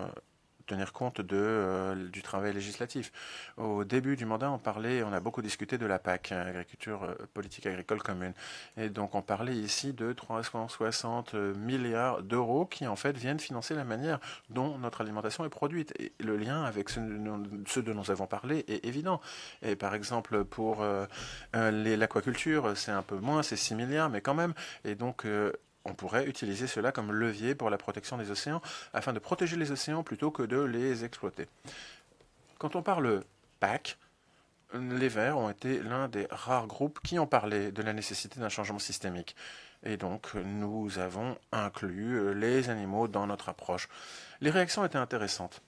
tenir compte du travail législatif. Au début du mandat, on a beaucoup discuté de la PAC, agriculture politique agricole commune. Et donc on parlait ici de 360 milliards d'euros qui en fait viennent financer la manière dont notre alimentation est produite. Et le lien avec ce dont nous avons parlé est évident. Et par exemple, pour l'aquaculture, c'est un peu moins, c'est 6 milliards, mais quand même. Et donc on pourrait utiliser cela comme levier pour la protection des océans, afin de protéger les océans plutôt que de les exploiter. Quand on parle PAC, les Verts ont été l'un des rares groupes qui ont parlé de la nécessité d'un changement systémique. Et donc, nous avons inclus les animaux dans notre approche. Les réactions étaient intéressantes.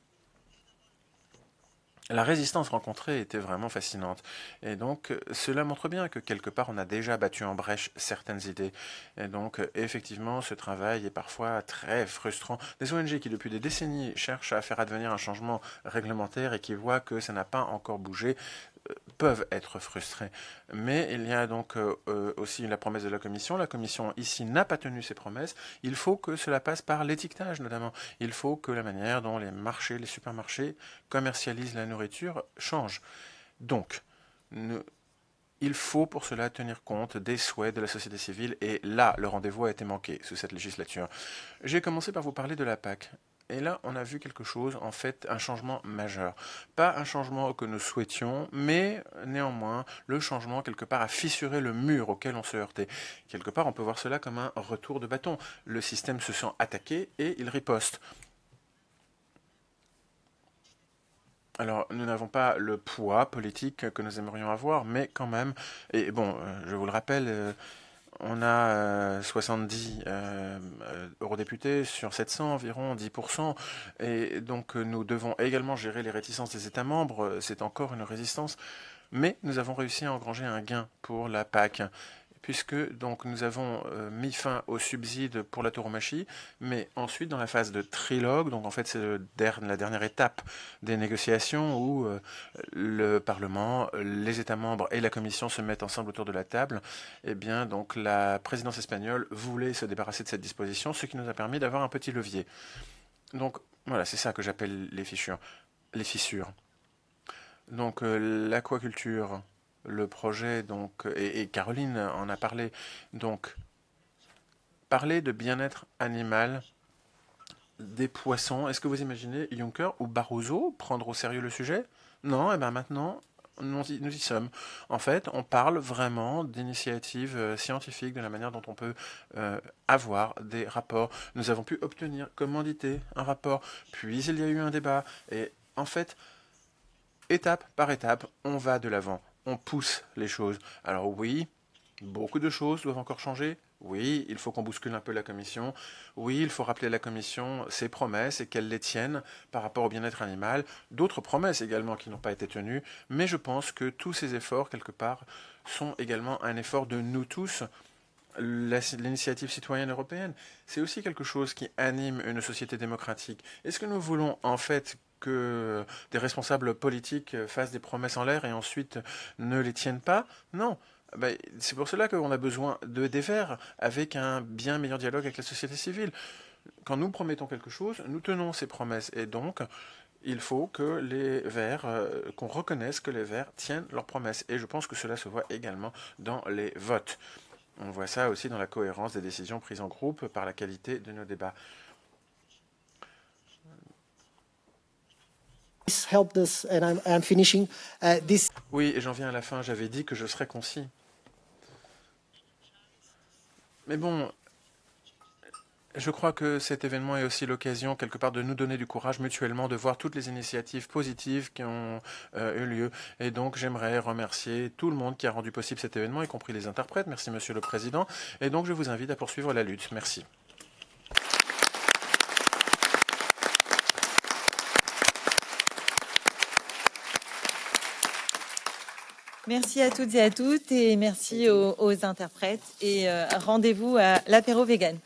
La résistance rencontrée était vraiment fascinante. Et donc, cela montre bien que quelque part, on a déjà battu en brèche certaines idées. Et donc, effectivement, ce travail est parfois très frustrant. Des ONG qui, depuis des décennies, cherchent à faire advenir un changement réglementaire et qui voient que ça n'a pas encore bougé, peuvent être frustrés. Mais il y a donc aussi la promesse de la Commission. La Commission, ici, n'a pas tenu ses promesses. Il faut que cela passe par l'étiquetage, notamment. Il faut que la manière dont les marchés, les supermarchés commercialisent la nourriture change. Donc, il faut pour cela tenir compte des souhaits de la société civile. Et là, le rendez-vous a été manqué sous cette législature. J'ai commencé par vous parler de la PAC. Et là, on a vu quelque chose, en fait, un changement majeur. Pas un changement que nous souhaitions, mais néanmoins, le changement, quelque part, a fissuré le mur auquel on se heurtait. Quelque part, on peut voir cela comme un retour de bâton. Le système se sent attaqué et il riposte. Alors, nous n'avons pas le poids politique que nous aimerions avoir, mais quand même, et bon, je vous le rappelle, on a 70 eurodéputés sur 700, environ 10%. Et donc, nous devons également gérer les réticences des États membres. C'est encore une résistance. Mais nous avons réussi à engranger un gain pour la PAC, puisque donc, nous avons mis fin aux subsides pour la tauromachie, mais ensuite, dans la phase de trilogue, donc en fait, c'est la dernière étape des négociations où le Parlement, les États membres et la Commission se mettent ensemble autour de la table. Eh bien, donc, la présidence espagnole voulait se débarrasser de cette disposition, ce qui nous a permis d'avoir un petit levier. Donc, voilà, c'est ça que j'appelle les fissures. Les fissures. Donc, l'aquaculture, le projet, donc, et Caroline en a parlé, donc, parler de bien-être animal des poissons. Est-ce que vous imaginez Juncker ou Barroso prendre au sérieux le sujet? Non, et bien maintenant, nous y sommes. En fait, on parle vraiment d'initiatives scientifiques, de la manière dont on peut avoir des rapports. Nous avons pu obtenir, commanditer un rapport, puis il y a eu un débat, et en fait, étape par étape, on va de l'avant. On pousse les choses. Alors oui, Beaucoup de choses doivent encore changer. Oui, il faut qu'on bouscule un peu la Commission. Oui, il faut rappeler à la Commission ses promesses et qu'elle les tienne par rapport au bien-être animal. D'autres promesses également qui n'ont pas été tenues. Mais je pense que tous ces efforts, quelque part, sont également un effort de nous tous. L'initiative citoyenne européenne, c'est aussi quelque chose qui anime une société démocratique. Est-ce que nous voulons en fait que des responsables politiques fassent des promesses en l'air et ensuite ne les tiennent pas? Non. C'est pour cela qu'on a besoin des Verts avec un bien meilleur dialogue avec la société civile. Quand nous promettons quelque chose, nous tenons ces promesses. Et donc, il faut que les Verts, qu'on reconnaisse que les Verts tiennent leurs promesses. Et je pense que cela se voit également dans les votes. On voit ça aussi dans la cohérence des décisions prises en groupe par la qualité de nos débats. Oui, et j'en viens à la fin. J'avais dit que je serais concis. Mais bon, je crois que cet événement est aussi l'occasion, quelque part, de nous donner du courage mutuellement, de voir toutes les initiatives positives qui ont eu lieu. Et donc, j'aimerais remercier tout le monde qui a rendu possible cet événement, y compris les interprètes. Merci, Monsieur le Président. Et donc, je vous invite à poursuivre la lutte. Merci. Merci à toutes et à toutes et merci aux interprètes et rendez-vous à l'apéro vegan.